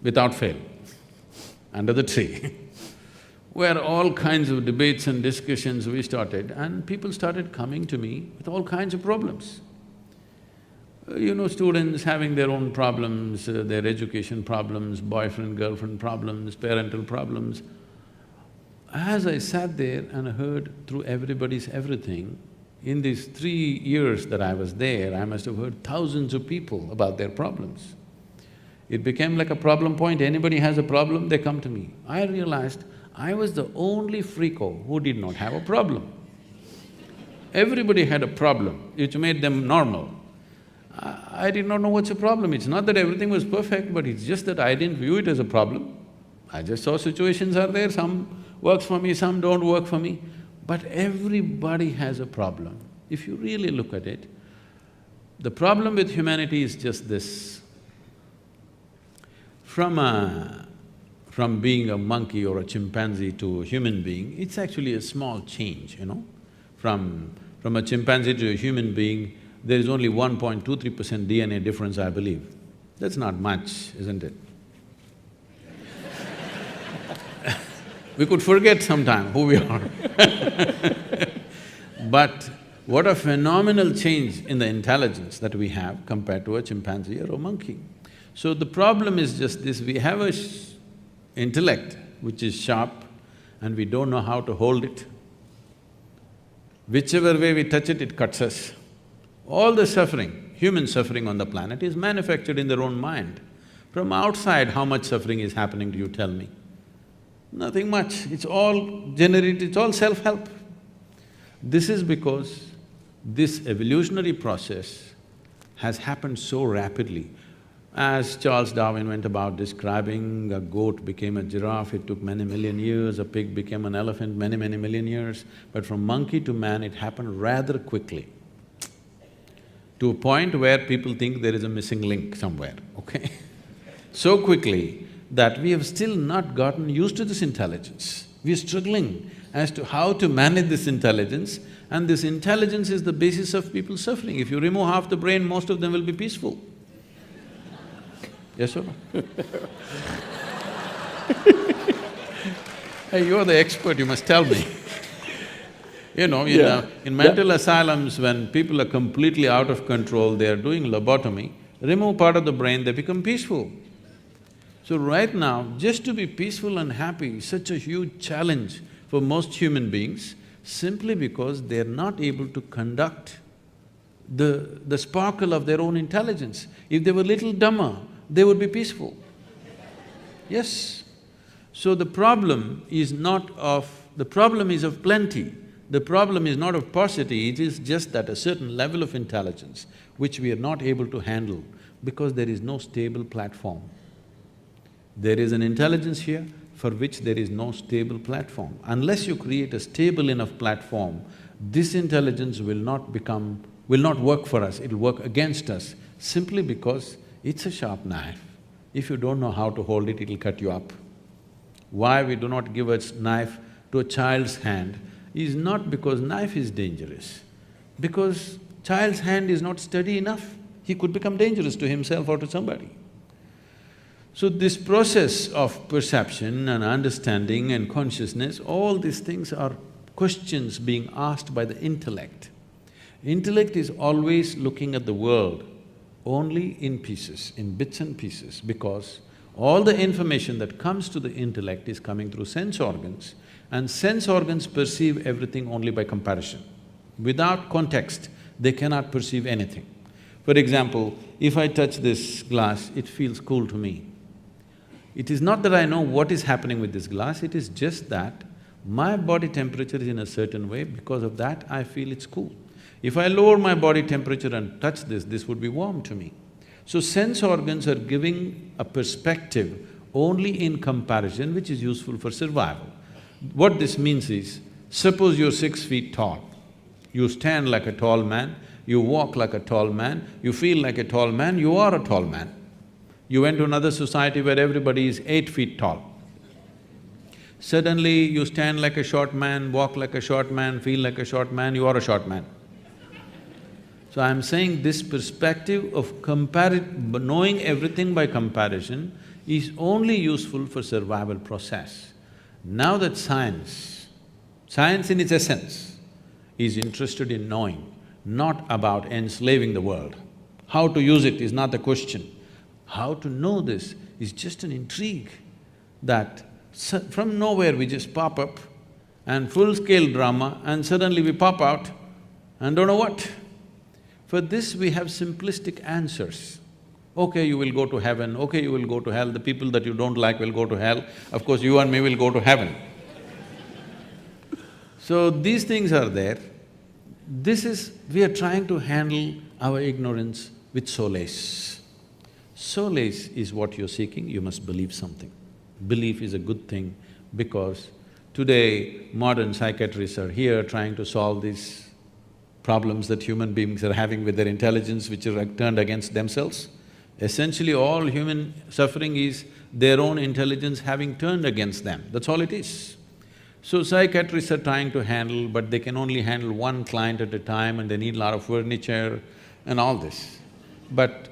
without fail, under the tree where all kinds of debates and discussions we started, and people started coming to me with all kinds of problems. You know, students having their own problems, their education problems, boyfriend, girlfriend problems, parental problems. As I sat there and heard through everybody's everything, in these 3 years that I was there, I must have heard thousands of people about their problems. It became like a problem point. Anybody has a problem, they come to me. I realized I was the only freako who did not have a problem. Everybody had a problem, which made them normal. I did not know what's a problem. It's not that everything was perfect, but it's just that I didn't view it as a problem. I just saw situations are there, some works for me, some don't work for me. But everybody has a problem. If you really look at it, the problem with humanity is just this. From being a monkey or a chimpanzee to a human being, it's actually a small change, you know. From a chimpanzee to a human being, there is only 1.23% DNA difference, I believe. That's not much, isn't it? We could forget sometime who we are But what a phenomenal change in the intelligence that we have compared to a chimpanzee or a monkey. So the problem is just this, we have a intellect which is sharp and we don't know how to hold it. Whichever way we touch it, it cuts us. All the suffering, human suffering on the planet is manufactured in their own mind. From outside, how much suffering is happening to you, tell me? Nothing much, it's all generated, it's all self-help. This is because this evolutionary process has happened so rapidly. As Charles Darwin went about describing, a goat became a giraffe, it took many million years, a pig became an elephant, many million years. But from monkey to man, it happened rather quickly, to a point where people think there is a missing link somewhere, okay? So quickly that we have still not gotten used to this intelligence. We are struggling as to how to manage this intelligence, and this intelligence is the basis of people's suffering. If you remove half the brain, most of them will be peaceful. Yes or no? Hey, you're the expert, you must tell me. You know, in mental asylums, when people are completely out of control, they are doing lobotomy, remove part of the brain, they become peaceful. So right now, just to be peaceful and happy is such a huge challenge for most human beings, simply because they're not able to conduct the sparkle of their own intelligence. If they were little dumber, they would be peaceful. Yes. So the problem is not of… the problem is of plenty. The problem is not of paucity, it is just that a certain level of intelligence which we are not able to handle because there is no stable platform. There is an intelligence here for which there is no stable platform. Unless you create a stable enough platform, this intelligence will not work for us, it'll work against us simply because it's a sharp knife. If you don't know how to hold it, it'll cut you up. Why we do not give a knife to a child's hand is not because knife is dangerous, because child's hand is not steady enough, he could become dangerous to himself or to somebody. So this process of perception and understanding and consciousness, all these things are questions being asked by the intellect. Intellect is always looking at the world only in pieces, in bits and pieces, because all the information that comes to the intellect is coming through sense organs, and sense organs perceive everything only by comparison. Without context, they cannot perceive anything. For example, if I touch this glass, it feels cool to me. It is not that I know what is happening with this glass, it is just that my body temperature is in a certain way, because of that I feel it's cool. If I lower my body temperature and touch this would be warm to me. So sense organs are giving a perspective only in comparison, which is useful for survival. What this means is, suppose you're 6 feet tall, you stand like a tall man, you walk like a tall man, you feel like a tall man, you are a tall man. You went to another society where everybody is 8 feet tall. Suddenly you stand like a short man, walk like a short man, feel like a short man, you are a short man. So I'm saying this perspective of knowing everything by comparison is only useful for survival process. Now that science in its essence is interested in knowing, not about enslaving the world. How to use it is not the question. How to know this is just an intrigue that from nowhere we just pop up and full-scale drama and suddenly we pop out and don't know what. For this we have simplistic answers. Okay, you will go to heaven, okay, you will go to hell, the people that you don't like will go to hell, of course you and me will go to heaven. So these things are there. We are trying to handle our ignorance with solace. Solace is what you're seeking, you must believe something. Belief is a good thing because today modern psychiatrists are here trying to solve these problems that human beings are having with their intelligence which are turned against themselves. Essentially all human suffering is their own intelligence having turned against them, that's all it is. So psychiatrists are trying to handle, but they can only handle one client at a time and they need a lot of furniture and all this. But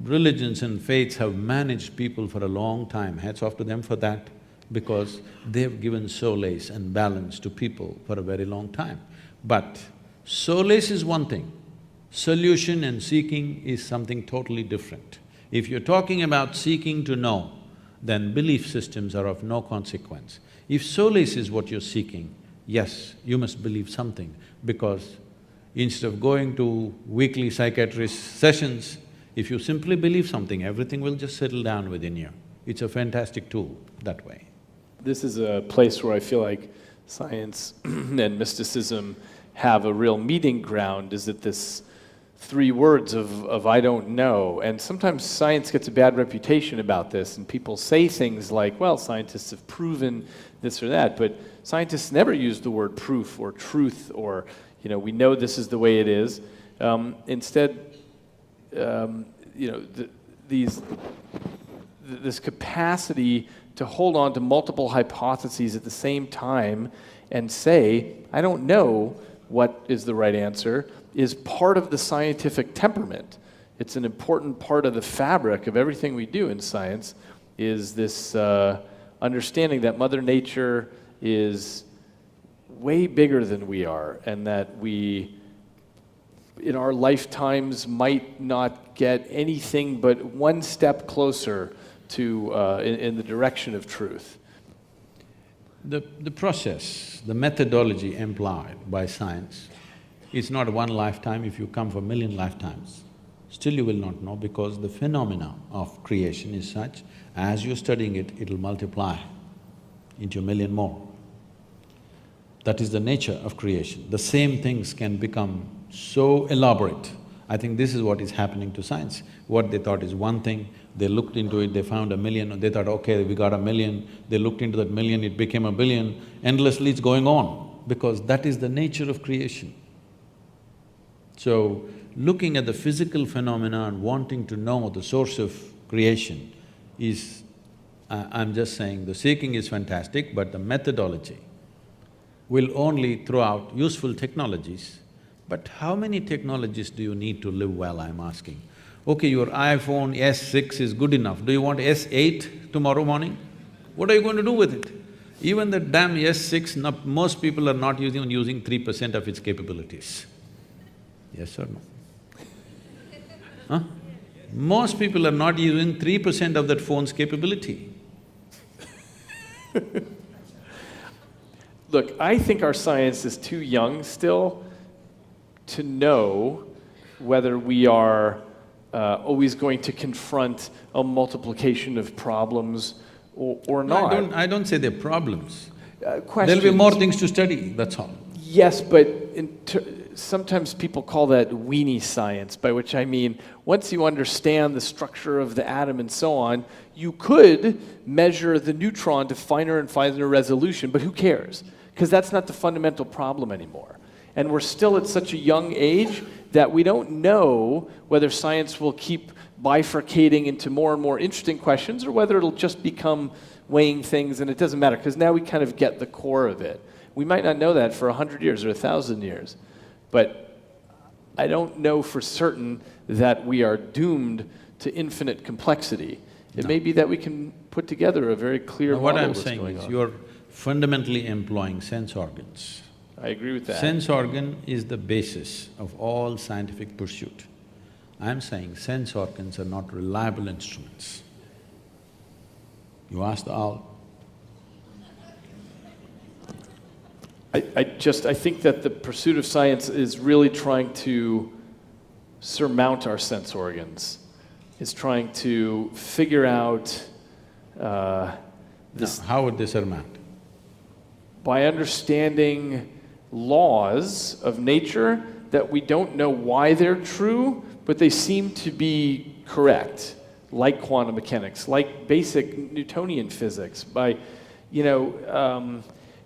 religions and faiths have managed people for a long time, hats off to them for that, because they've given solace and balance to people for a very long time. But solace is one thing, solution and seeking is something totally different. If you're talking about seeking to know, then belief systems are of no consequence. If solace is what you're seeking, yes, you must believe something, because instead of going to weekly psychiatrist sessions, if you simply believe something, everything will just settle down within you. It's a fantastic tool that way. This is a place where I feel like science and mysticism have a real meeting ground, is that this 3 words of I don't know. And sometimes science gets a bad reputation about this, and people say things like, well, scientists have proven this or that, but scientists never use the word proof or truth or, we know this is the way it is. Instead, this capacity to hold on to multiple hypotheses at the same time and say, I don't know what is the right answer, is part of the scientific temperament. It's an important part of the fabric of everything we do in science, is this understanding that Mother Nature is way bigger than we are, and that we, in our lifetimes, might not get anything but one step closer to in the direction of truth. The process, the methodology employed by science is not one lifetime. If you come for 1,000,000 lifetimes, still you will not know, because the phenomena of creation is such, as you're studying it, it'll multiply into 1,000,000 more. That is the nature of creation. The same things can become so elaborate. I think this is what is happening to science. What they thought is one thing, they looked into it, they found 1,000,000, they thought, okay, we got 1,000,000, they looked into that 1,000,000, it became 1,000,000,000, endlessly it's going on, because that is the nature of creation. So, looking at the physical phenomena and wanting to know the source of creation is… I'm just saying, the seeking is fantastic, but the methodology will only throw out useful technologies. But how many technologies do you need to live well, I'm asking? Okay, your iPhone S6 is good enough, do you want S8 tomorrow morning? What are you going to do with it? Even the damn S6, most people are not using 3% of its capabilities. Yes or no? Huh? Most people are not using 3% of that phone's capability. Look, I think our science is too young still to know whether we are always going to confront a multiplication of problems or not. No, I don't say they're problems. Questions. There'll be more things to study, that's all. Yes, but sometimes people call that weenie science, by which I mean, once you understand the structure of the atom and so on, you could measure the neutron to finer and finer resolution, but who cares? Because that's not the fundamental problem anymore. And we're still at such a young age that we don't know whether science will keep bifurcating into more and more interesting questions or whether it'll just become weighing things, and it doesn't matter, because now we kind of get the core of it. We might not know that for 100 years or 1,000 years, but I don't know for certain that we are doomed to infinite complexity. It may be that we can put together a very clear model. What I'm of what's saying going is, on. you're fundamentally employing sense organs. I agree with that. Sense organ is the basis of all scientific pursuit. I'm saying sense organs are not reliable instruments. You ask the owl. I think that the pursuit of science is really trying to surmount our sense organs. It's trying to figure out this… Now, how would they surmount? By understanding laws of nature that we don't know why they're true, but they seem to be correct, like quantum mechanics, like basic Newtonian physics, by,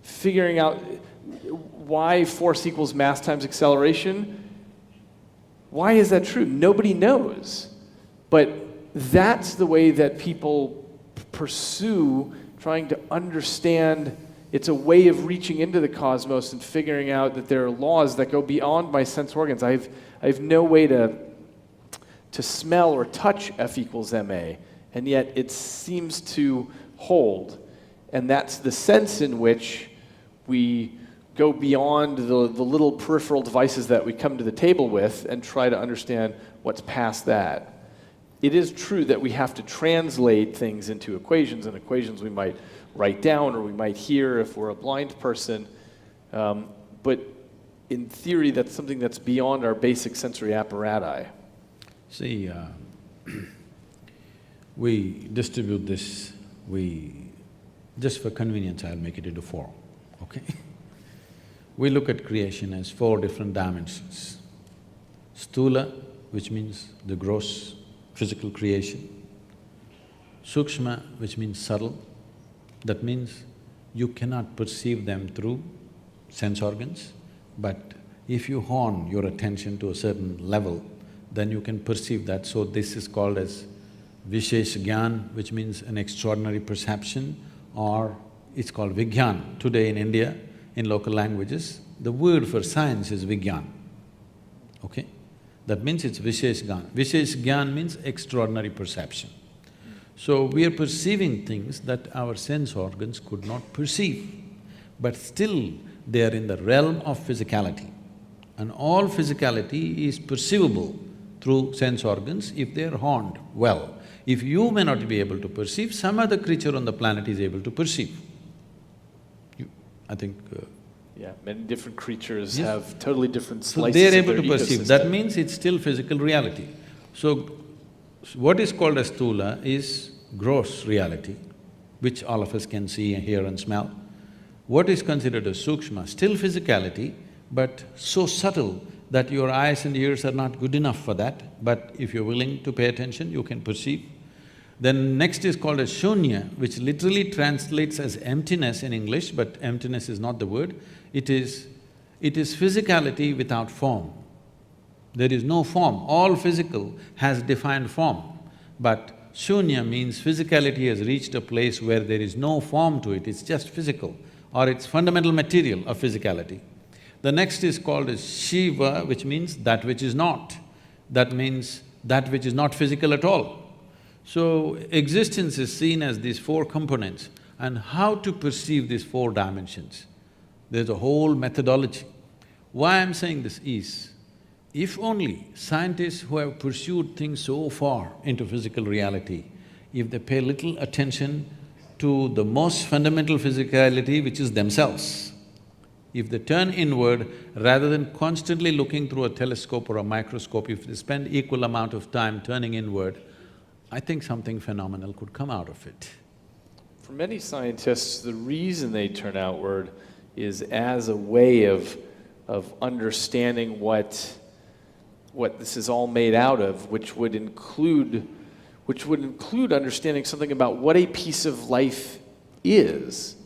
figuring out why force equals mass times acceleration. Why is that true? Nobody knows. But that's the way that people pursue trying to understand. It's a way of reaching into the cosmos and figuring out that there are laws that go beyond my sense organs. I have no way to smell or touch F equals ma, and yet it seems to hold. And that's the sense in which we go beyond the little peripheral devices that we come to the table with and try to understand what's past that. It is true that we have to translate things into equations, and equations we might write down or we might hear if we're a blind person, but in theory that's something that's beyond our basic sensory apparatus. See, we distribute this, just for convenience I'll make it into 4, okay? We look at creation as 4 different dimensions. Sthula, which means the gross physical creation. Sukshma, which means subtle. That means you cannot perceive them through sense organs, but if you hone your attention to a certain level, then you can perceive that. So this is called as Vishesh Gyan, which means an extraordinary perception, or it's called Vigyan. Today in India, in local languages, the word for science is Vigyan, okay? That means it's Vishesh Gyan. Vishesh Gyan means extraordinary perception. So we are perceiving things that our sense organs could not perceive, but still they are in the realm of physicality. And all physicality is perceivable through sense organs if they are honed well. If you may not be able to perceive, some other creature on the planet is able to perceive. I think… yeah, many different creatures Yes. have totally different So slices they're of able their to perceive. ecosystem. That means it's still physical reality. So, what is called as sthula is gross reality, which all of us can see, hear and smell. What is considered as sukshma? Still physicality, but so subtle that your eyes and ears are not good enough for that, but if you're willing to pay attention, you can perceive. Then next is called as shunya, which literally translates as emptiness in English, but emptiness is not the word. It is physicality without form. There is no form. All physical has defined form, but shunya means physicality has reached a place where there is no form to it, it's just physical, or it's fundamental material of physicality. The next is called as shiva, which means that which is not. That means that which is not physical at all. So, existence is seen as these four components, and how to perceive these four dimensions. There's a whole methodology. Why I'm saying this is, if only scientists who have pursued things so far into physical reality, if they pay little attention to the most fundamental physicality, which is themselves, if they turn inward rather than constantly looking through a telescope or a microscope, if they spend equal amount of time turning inward, I think something phenomenal could come out of it. For many scientists, the reason they turn outward is as a way of understanding what this is all made out of, which would include understanding something about what a piece of life is.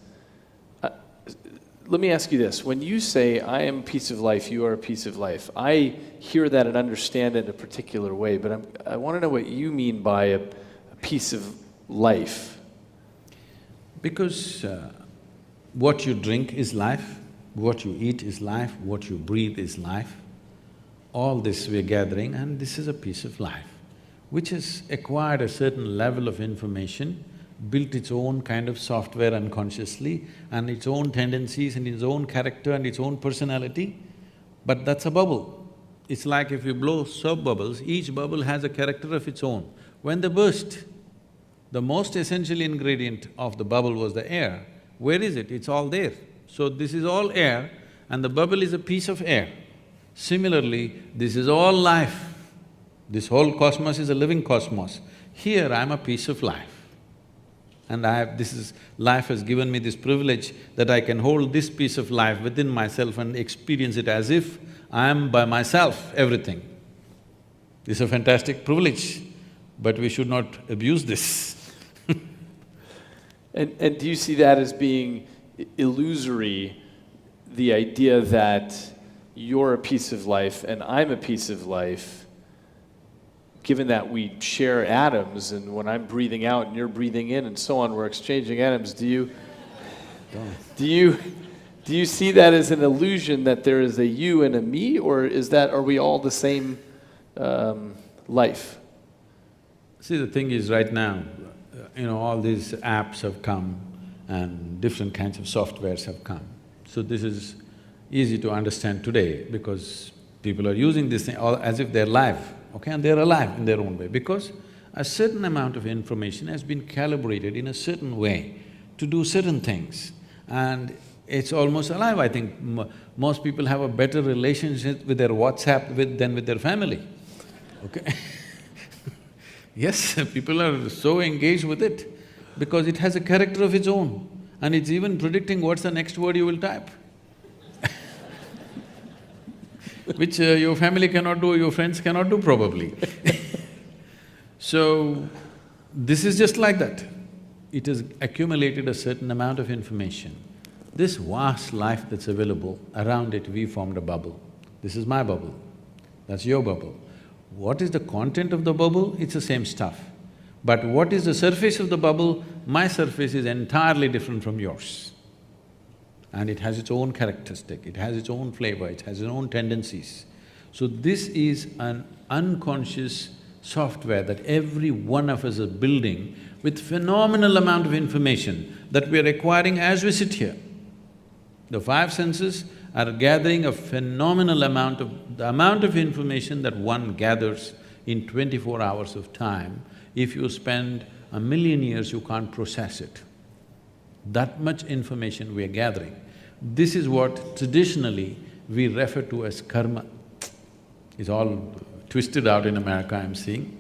Let me ask you this. When you say, I am a piece of life, you are a piece of life, I hear that and understand it in a particular way, but I want to know what you mean by a piece of life. Because what you drink is life, what you eat is life, what you breathe is life. All this we're gathering, and this is a piece of life, which has acquired a certain level of information, built its own kind of software unconsciously, and its own tendencies and its own character and its own personality, but that's a bubble. It's like if you blow soap bubbles, each bubble has a character of its own. When they burst, the most essential ingredient of the bubble was the air. Where is it? It's all there. So this is all air, and the bubble is a piece of air. Similarly, this is all life. This whole cosmos is a living cosmos. Here, I'm a piece of life. And life has given me this privilege that I can hold this piece of life within myself and experience it as if I am by myself, everything. This is a fantastic privilege, but we should not abuse this. And do you see that as being illusory, the idea that you're a piece of life and I'm a piece of life, given that we share atoms, and when I'm breathing out and you're breathing in and so on, we're exchanging atoms, do you see that as an illusion that there is a you and a me, or are we all the same life? See, the thing is right now, all these apps have come and different kinds of softwares have come. So this is easy to understand today because people are using this thing all as if they're live, okay? And they're alive in their own way because a certain amount of information has been calibrated in a certain way to do certain things, and it's almost alive. I think most people have a better relationship with their WhatsApp than with their family, okay? Yes, people are so engaged with it because it has a character of its own, and it's even predicting what's the next word you will type. Which your family cannot do, your friends cannot do probably. So, this is just like that. It has accumulated a certain amount of information. This vast life that's available, around it we formed a bubble. This is my bubble, that's your bubble. What is the content of the bubble? It's the same stuff. But what is the surface of the bubble? My surface is entirely different from yours. And it has its own characteristic, it has its own flavor, it has its own tendencies. So this is an unconscious software that every one of us is building with phenomenal amount of information that we are acquiring as we sit here. The five senses are gathering a phenomenal amount of information that one gathers in 24 hours of time. If you spend 1,000,000 years, you can't process it. That much information we are gathering. This is what traditionally we refer to as karma. It's all twisted out in America, I'm seeing.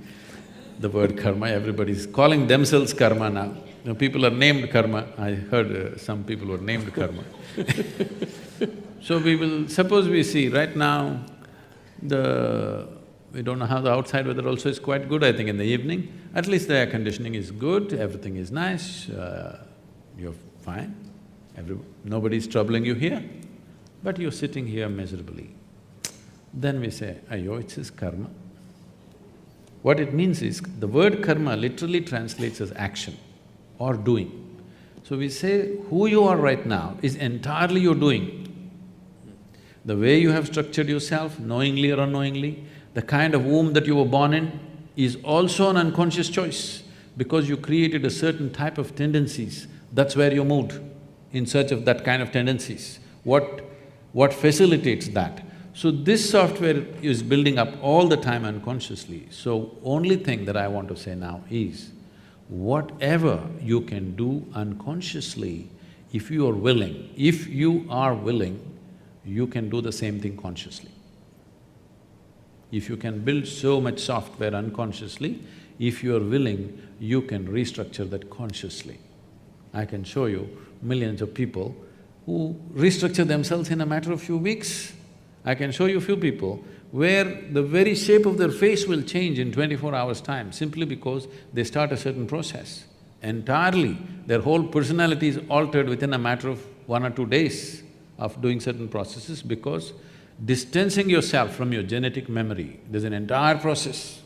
The word karma, everybody's calling themselves karma now, You know, people are named karma. I heard some people were named karma. So suppose we see right now, we don't know how the outside weather also is quite good, I think in the evening. At least the air conditioning is good, everything is nice, you're fine. Nobody's troubling you here, but you're sitting here miserably. Then we say, "Ayyo, it's his karma." What it means is, the word karma literally translates as action or doing. So we say, who you are right now is entirely your doing. The way you have structured yourself, knowingly or unknowingly, the kind of womb that you were born in is also an unconscious choice, because you created a certain type of tendencies, that's where you moved, in search of that kind of tendencies. What facilitates that? So this software is building up all the time unconsciously. So only thing that I want to say now is, whatever you can do unconsciously, if you are willing, you can do the same thing consciously. If you can build so much software unconsciously, if you are willing, you can restructure that consciously. I can show you millions of people who restructure themselves in a matter of few weeks. I can show you few people where the very shape of their face will change in 24 hours' time, simply because they start a certain process. Entirely, their whole personality is altered within a matter of 1 or 2 days of doing certain processes, because distancing yourself from your genetic memory, there's an entire process.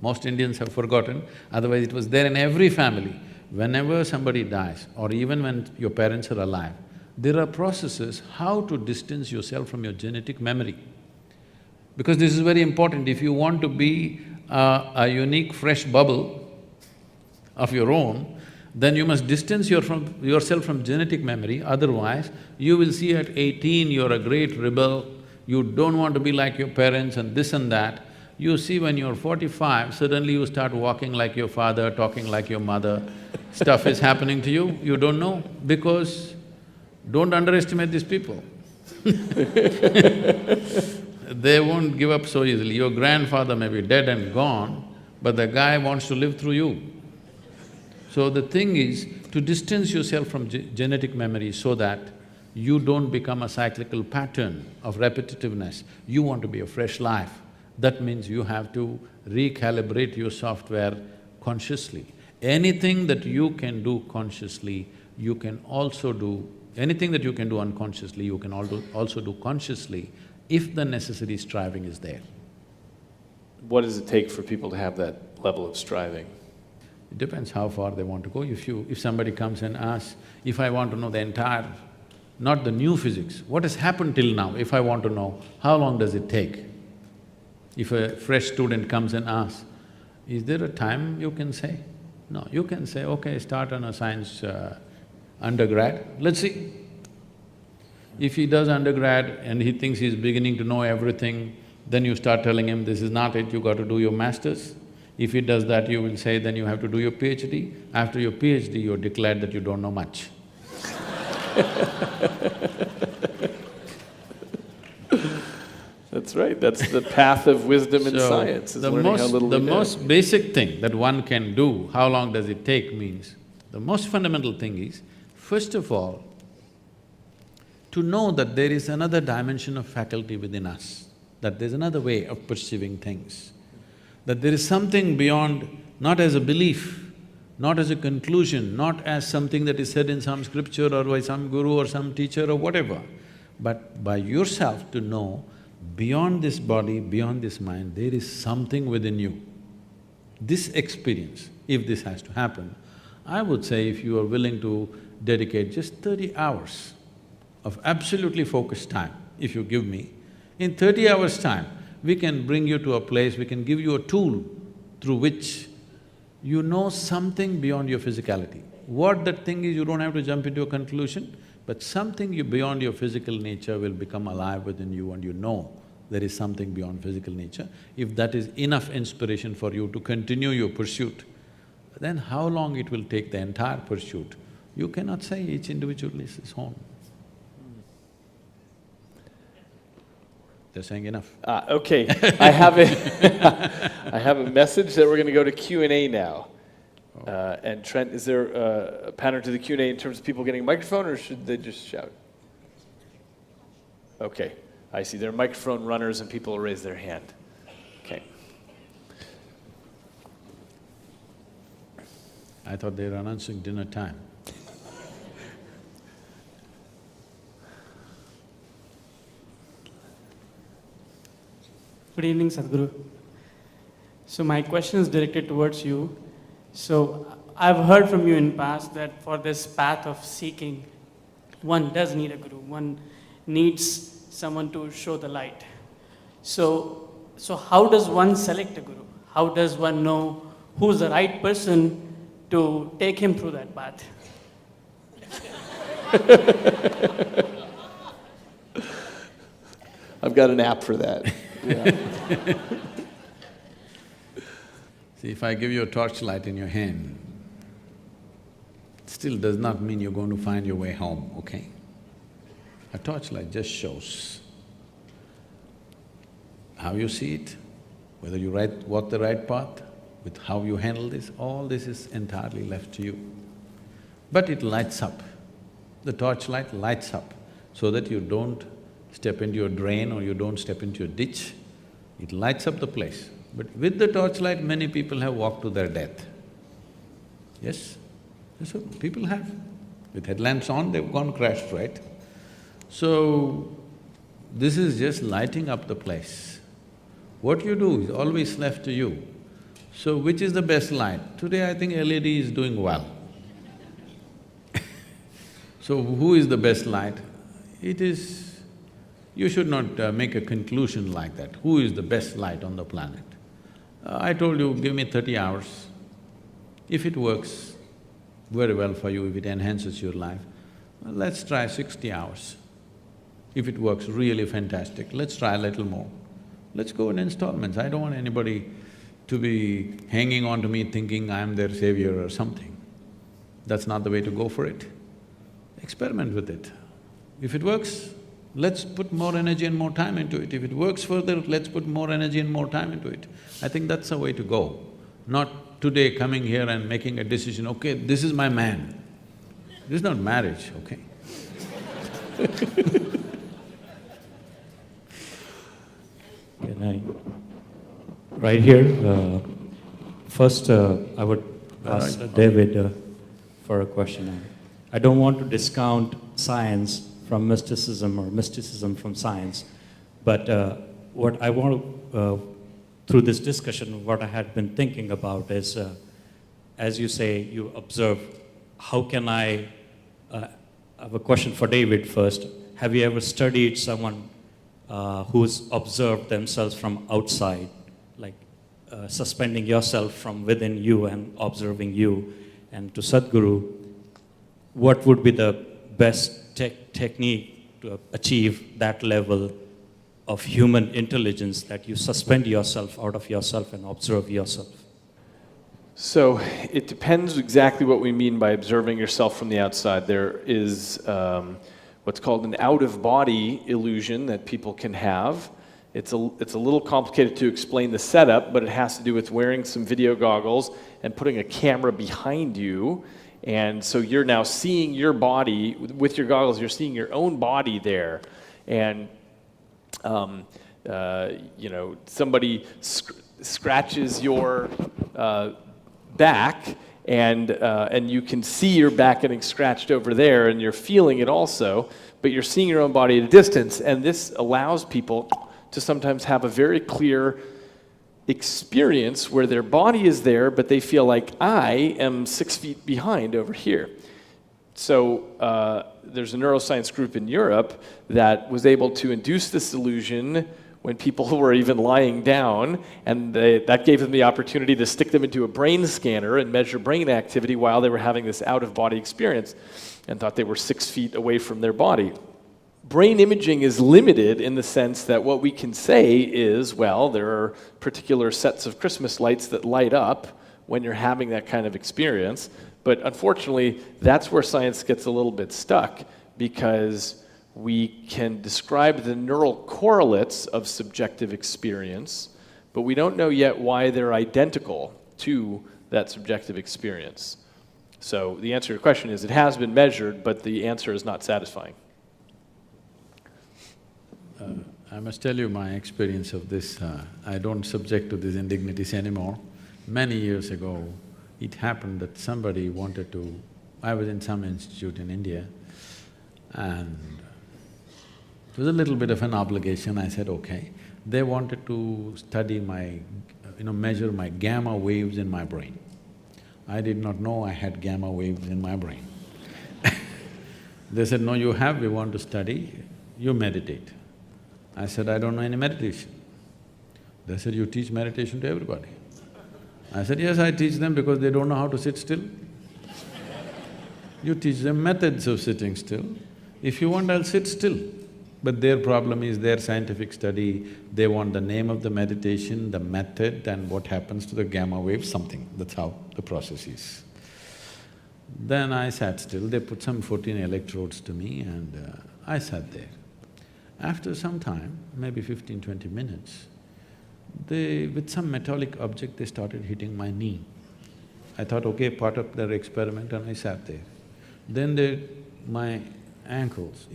Most Indians have forgotten, otherwise it was there in every family. Whenever somebody dies, or even when your parents are alive, there are processes how to distance yourself from your genetic memory. Because this is very important. If you want to be a unique fresh bubble of your own, then you must distance yourself from genetic memory, otherwise you will see at 18 you're a great rebel, you don't want to be like your parents and this and that. You see when you're 45, suddenly you start walking like your father, talking like your mother, stuff is happening to you, you don't know, because don't underestimate these people. They won't give up so easily. Your grandfather may be dead and gone, but the guy wants to live through you. So the thing is to distance yourself from genetic memory so that you don't become a cyclical pattern of repetitiveness. You want to be a fresh life. That means you have to recalibrate your software consciously. Anything that you can do consciously, you can also do… anything that you can do unconsciously, you can also do consciously, if the necessary striving is there. What does it take for people to have that level of striving? It depends how far they want to go. If somebody comes and asks, if I want to know the entire, not the new physics, what has happened till now, if I want to know, how long does it take? If a fresh student comes and asks, is there a time you can say? No, you can say, okay, start on a science undergrad, let's see. If he does undergrad and he thinks he's beginning to know everything, then you start telling him, this is not it, you got to do your masters. If he does that, you will say, then you have to do your PhD. After your PhD, you're declared that you don't know much. That's right, that's the path of wisdom in science, is learning how little we know. The most basic thing that one can do, how long does it take, means, the most fundamental thing is, first of all, to know that there is another dimension of faculty within us, that there's another way of perceiving things, that there is something beyond, not as a belief, not as a conclusion, not as something that is said in some scripture or by some guru or some teacher or whatever, but by yourself to know, beyond this body, beyond this mind, there is something within you. This experience, if this has to happen, I would say if you are willing to dedicate just 30 hours of absolutely focused time, if you give me, in 30 hours' time, we can bring you to a place, we can give you a tool through which you know something beyond your physicality. What that thing is, you don't have to jump into a conclusion, but something beyond your physical nature will become alive within you and you know there is something beyond physical nature. If that is enough inspiration for you to continue your pursuit, then how long it will take the entire pursuit, you cannot say, each individual is his own. They're saying enough. Okay, I have a… I have a message that we're going to go to Q&A now. And Trent, is there a pattern to the Q&A in terms of people getting a microphone, or should they just shout? Okay, I see. There are microphone runners and people will raise their hand. Okay. I thought they were announcing dinner time. Good evening, Sadhguru. So my question is directed towards you. So I've heard from you in past that for this path of seeking, one does need a guru. One needs someone to show the light. So how does one select a guru? How does one know who's the right person to take him through that path? I've got an app for that. Yeah. See, if I give you a torchlight in your hand, it still does not mean you're going to find your way home, okay? A torchlight just shows how you see it, whether you walk the right path, with how you handle this, all this is entirely left to you. But it lights up. The torchlight lights up so that you don't step into a drain or you don't step into a ditch. It lights up the place. But with the torchlight, many people have walked to their death. Yes? That's what people have. With headlamps on, they've gone crashed, right? So, this is just lighting up the place. What you do is always left to you. So, which is the best light? Today I think LED is doing well. So, who is the best light? It is… you should not make a conclusion like that. Who is the best light on the planet? I told you, give me 30 hours. If it works very well for you, if it enhances your life, well, let's try 60 hours. If it works really fantastic, let's try a little more. Let's go in installments. I don't want anybody to be hanging on to me thinking I'm their savior or something. That's not the way to go for it. Experiment with it. If it works, let's put more energy and more time into it. If it works further, let's put more energy and more time into it. I think that's the way to go. Not today coming here and making a decision, okay, this is my man. This is not marriage, okay? Can I… Right here, first I would ask David for a question. I don't want to discount science from mysticism or mysticism from science, but what I want to, through this discussion, what I had been thinking about is, as you say, you observe, how can I have a question for David first. Have you ever studied someone who's observed themselves from outside, like suspending yourself from within you and observing you? And to Sadhguru, what would be the best technique to achieve that level of human intelligence, that you suspend yourself out of yourself and observe yourself? So it depends exactly what we mean by observing yourself from the outside. There is what's called an out-of-body illusion that people can have. It's a little complicated to explain the setup, but it has to do with wearing some video goggles and putting a camera behind you. And so you're now seeing your body, with your goggles, you're seeing your own body there. And, you know, somebody scratches your back, and you can see your back getting scratched over there, and you're feeling it also, but you're seeing your own body at a distance, and this allows people to sometimes have a very clear experience where their body is there, but they feel like, I am 6 feet behind over here. So there's a neuroscience group in Europe that was able to induce this illusion when people were even lying down, and that gave them the opportunity to stick them into a brain scanner and measure brain activity while they were having this out-of-body experience, and thought they were 6 feet away from their body. Brain imaging is limited in the sense that what we can say is, well, there are particular sets of Christmas lights that light up when you're having that kind of experience, but unfortunately, that's where science gets a little bit stuck, because we can describe the neural correlates of subjective experience, but we don't know yet why they're identical to that subjective experience. So the answer to your question is it has been measured, but the answer is not satisfying. I must tell you my experience of this. I don't subject to these indignities anymore. Many years ago, it happened that somebody wanted to… I was in some institute in India, and it was a little bit of an obligation. I said, okay. They wanted to study my… measure my gamma waves in my brain. I did not know I had gamma waves in my brain. They said, no, you have, we want to study, you meditate. I said, I don't know any meditation. They said, you teach meditation to everybody. I said, yes, I teach them because they don't know how to sit still. You teach them methods of sitting still. If you want, I'll sit still. But their problem is their scientific study, they want the name of the meditation, the method and what happens to the gamma wave, something. That's how the process is. Then I sat still, they put some 14 electrodes to me and I sat there. After some time, maybe 15–20 minutes, with some metallic object, they started hitting my knee. I thought, okay, part of their experiment, and I sat there. Then my ankles,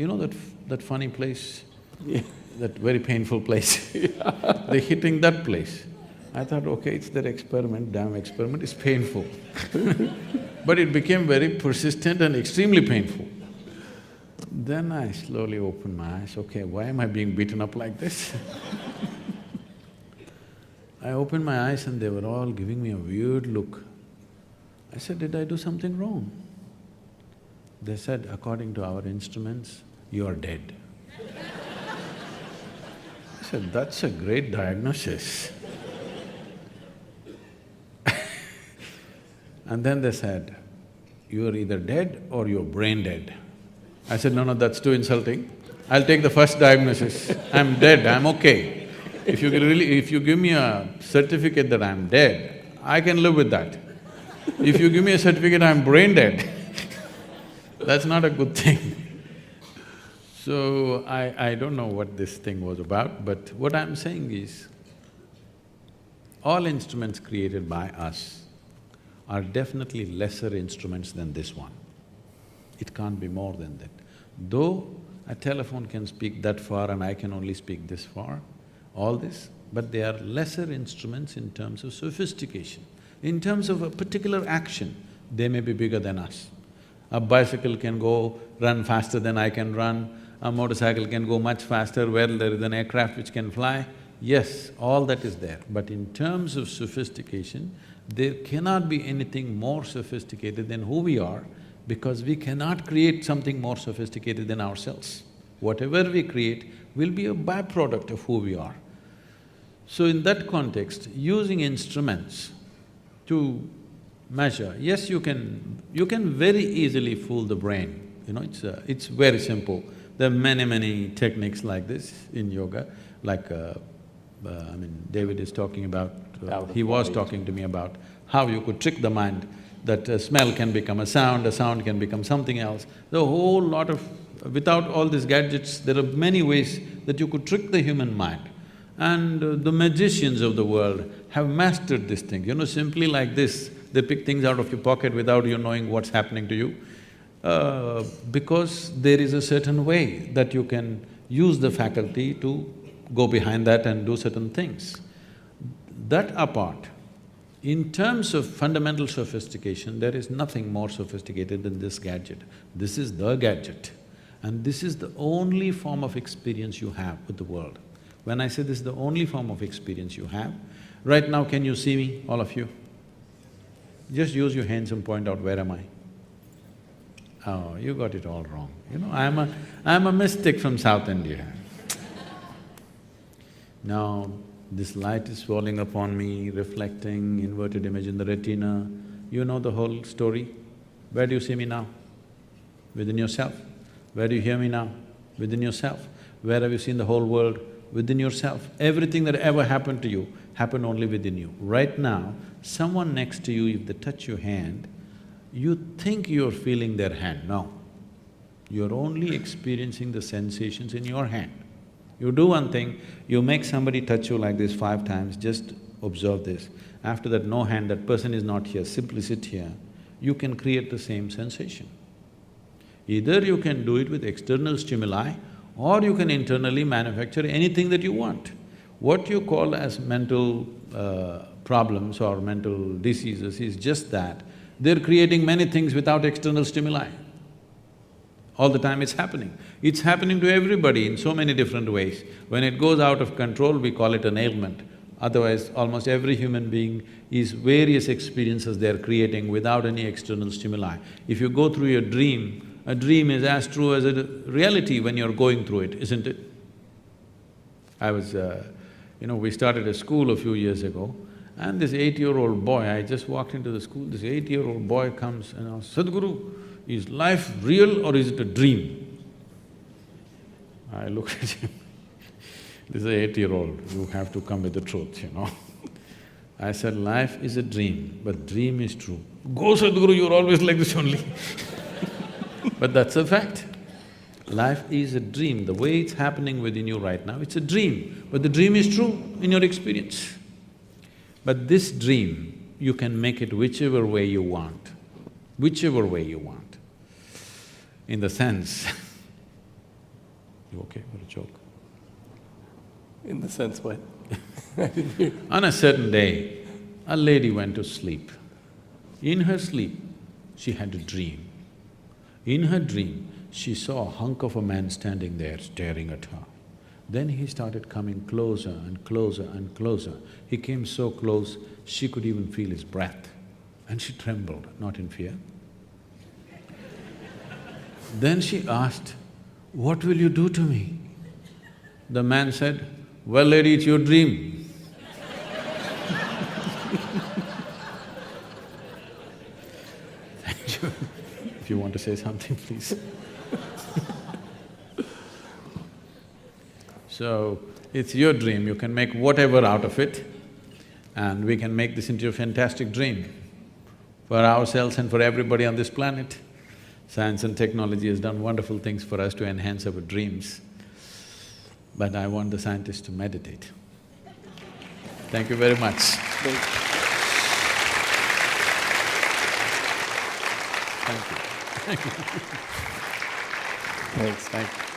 that funny place? Yeah. That very painful place. They're hitting that place. I thought, okay, it's their experiment, damn experiment is painful. But it became very persistent and extremely painful. Then I slowly opened my eyes, okay, why am I being beaten up like this? I opened my eyes and they were all giving me a weird look. I said, did I do something wrong? They said, according to our instruments, you are dead. I said, that's a great diagnosis. And then they said, you're either dead or you're brain dead. I said, no, that's too insulting. I'll take the first diagnosis. I'm dead, I'm okay. If you give me a certificate that I'm dead, I can live with that. If you give me a certificate I'm brain dead, that's not a good thing. So I don't know what this thing was about, but what I'm saying is, all instruments created by us are definitely lesser instruments than this one. It can't be more than that. Though a telephone can speak that far and I can only speak this far, all this, but they are lesser instruments in terms of sophistication. In terms of a particular action, they may be bigger than us. A bicycle can run faster than I can run, a motorcycle can go much faster where there is an aircraft which can fly. Yes, all that is there, but in terms of sophistication, there cannot be anything more sophisticated than who we are, because we cannot create something more sophisticated than ourselves. Whatever we create will be a byproduct of who we are. So in that context, using instruments to measure, yes, you can very easily fool the brain, it's very simple. There are many techniques like this in yoga, like David is talking about, he was talking to me about how you could trick the mind, that a smell can become a sound can become something else. There are a whole lot of… without all these gadgets, there are many ways that you could trick the human mind. And the magicians of the world have mastered this thing, simply like this, they pick things out of your pocket without you knowing what's happening to you. Because there is a certain way that you can use the faculty to go behind that and do certain things. That apart, in terms of fundamental sophistication, there is nothing more sophisticated than this gadget. This is the gadget, and this is the only form of experience you have with the world. When I say this is the only form of experience you have, right now can you see me, all of you? Just use your hands and point out, where am I? Oh, you got it all wrong. I'm a mystic from South India. Now, this light is falling upon me, reflecting, inverted image in the retina. You know the whole story. Where do you see me now? Within yourself. Where do you hear me now? Within yourself. Where have you seen the whole world? Within yourself. Everything that ever happened to you happened only within you. Right now, someone next to you, if they touch your hand, you think you're feeling their hand. No. You're only experiencing the sensations in your hand. You do one thing, you make somebody touch you like this 5 times, just observe this. After that, no hand, that person is not here, simply sit here, you can create the same sensation. Either you can do it with external stimuli or you can internally manufacture anything that you want. What you call as mental problems or mental diseases is just that they're creating many things without external stimuli. All the time it's happening. It's happening to everybody in so many different ways. When it goes out of control, we call it an ailment. Otherwise, almost every human being is various experiences they're creating without any external stimuli. If you go through your dream, a dream is as true as a reality when you're going through it, isn't it? We started a school a few years ago, and this 8-year-old boy, I just walked into the school, this 8-year-old boy comes and asks, Sadhguru, is life real or is it a dream? I looked at him, this is an 8-year-old, you have to come with the truth, I said, life is a dream, but dream is true. Go Sadhguru, you're always like this only But that's a fact. Life is a dream, the way it's happening within you right now, it's a dream, but the dream is true in your experience. But this dream, you can make it whichever way you want, whichever way you want. In the sense you okay for a joke? In the sense what? On a certain day, a lady went to sleep. In her sleep, she had a dream. In her dream, she saw a hunk of a man standing there staring at her. Then he started coming closer and closer and closer. He came so close, she could even feel his breath. And she trembled, not in fear. Then she asked, "What will you do to me?" The man said, "Well, lady, it's your dream." Thank you. If you want to say something, please. So, it's your dream, you can make whatever out of it, and we can make this into a fantastic dream for ourselves and for everybody on this planet. Science and technology has done wonderful things for us to enhance our dreams, but I want the scientists to meditate. Thank you very much. Thank you. Thanks. Thank you.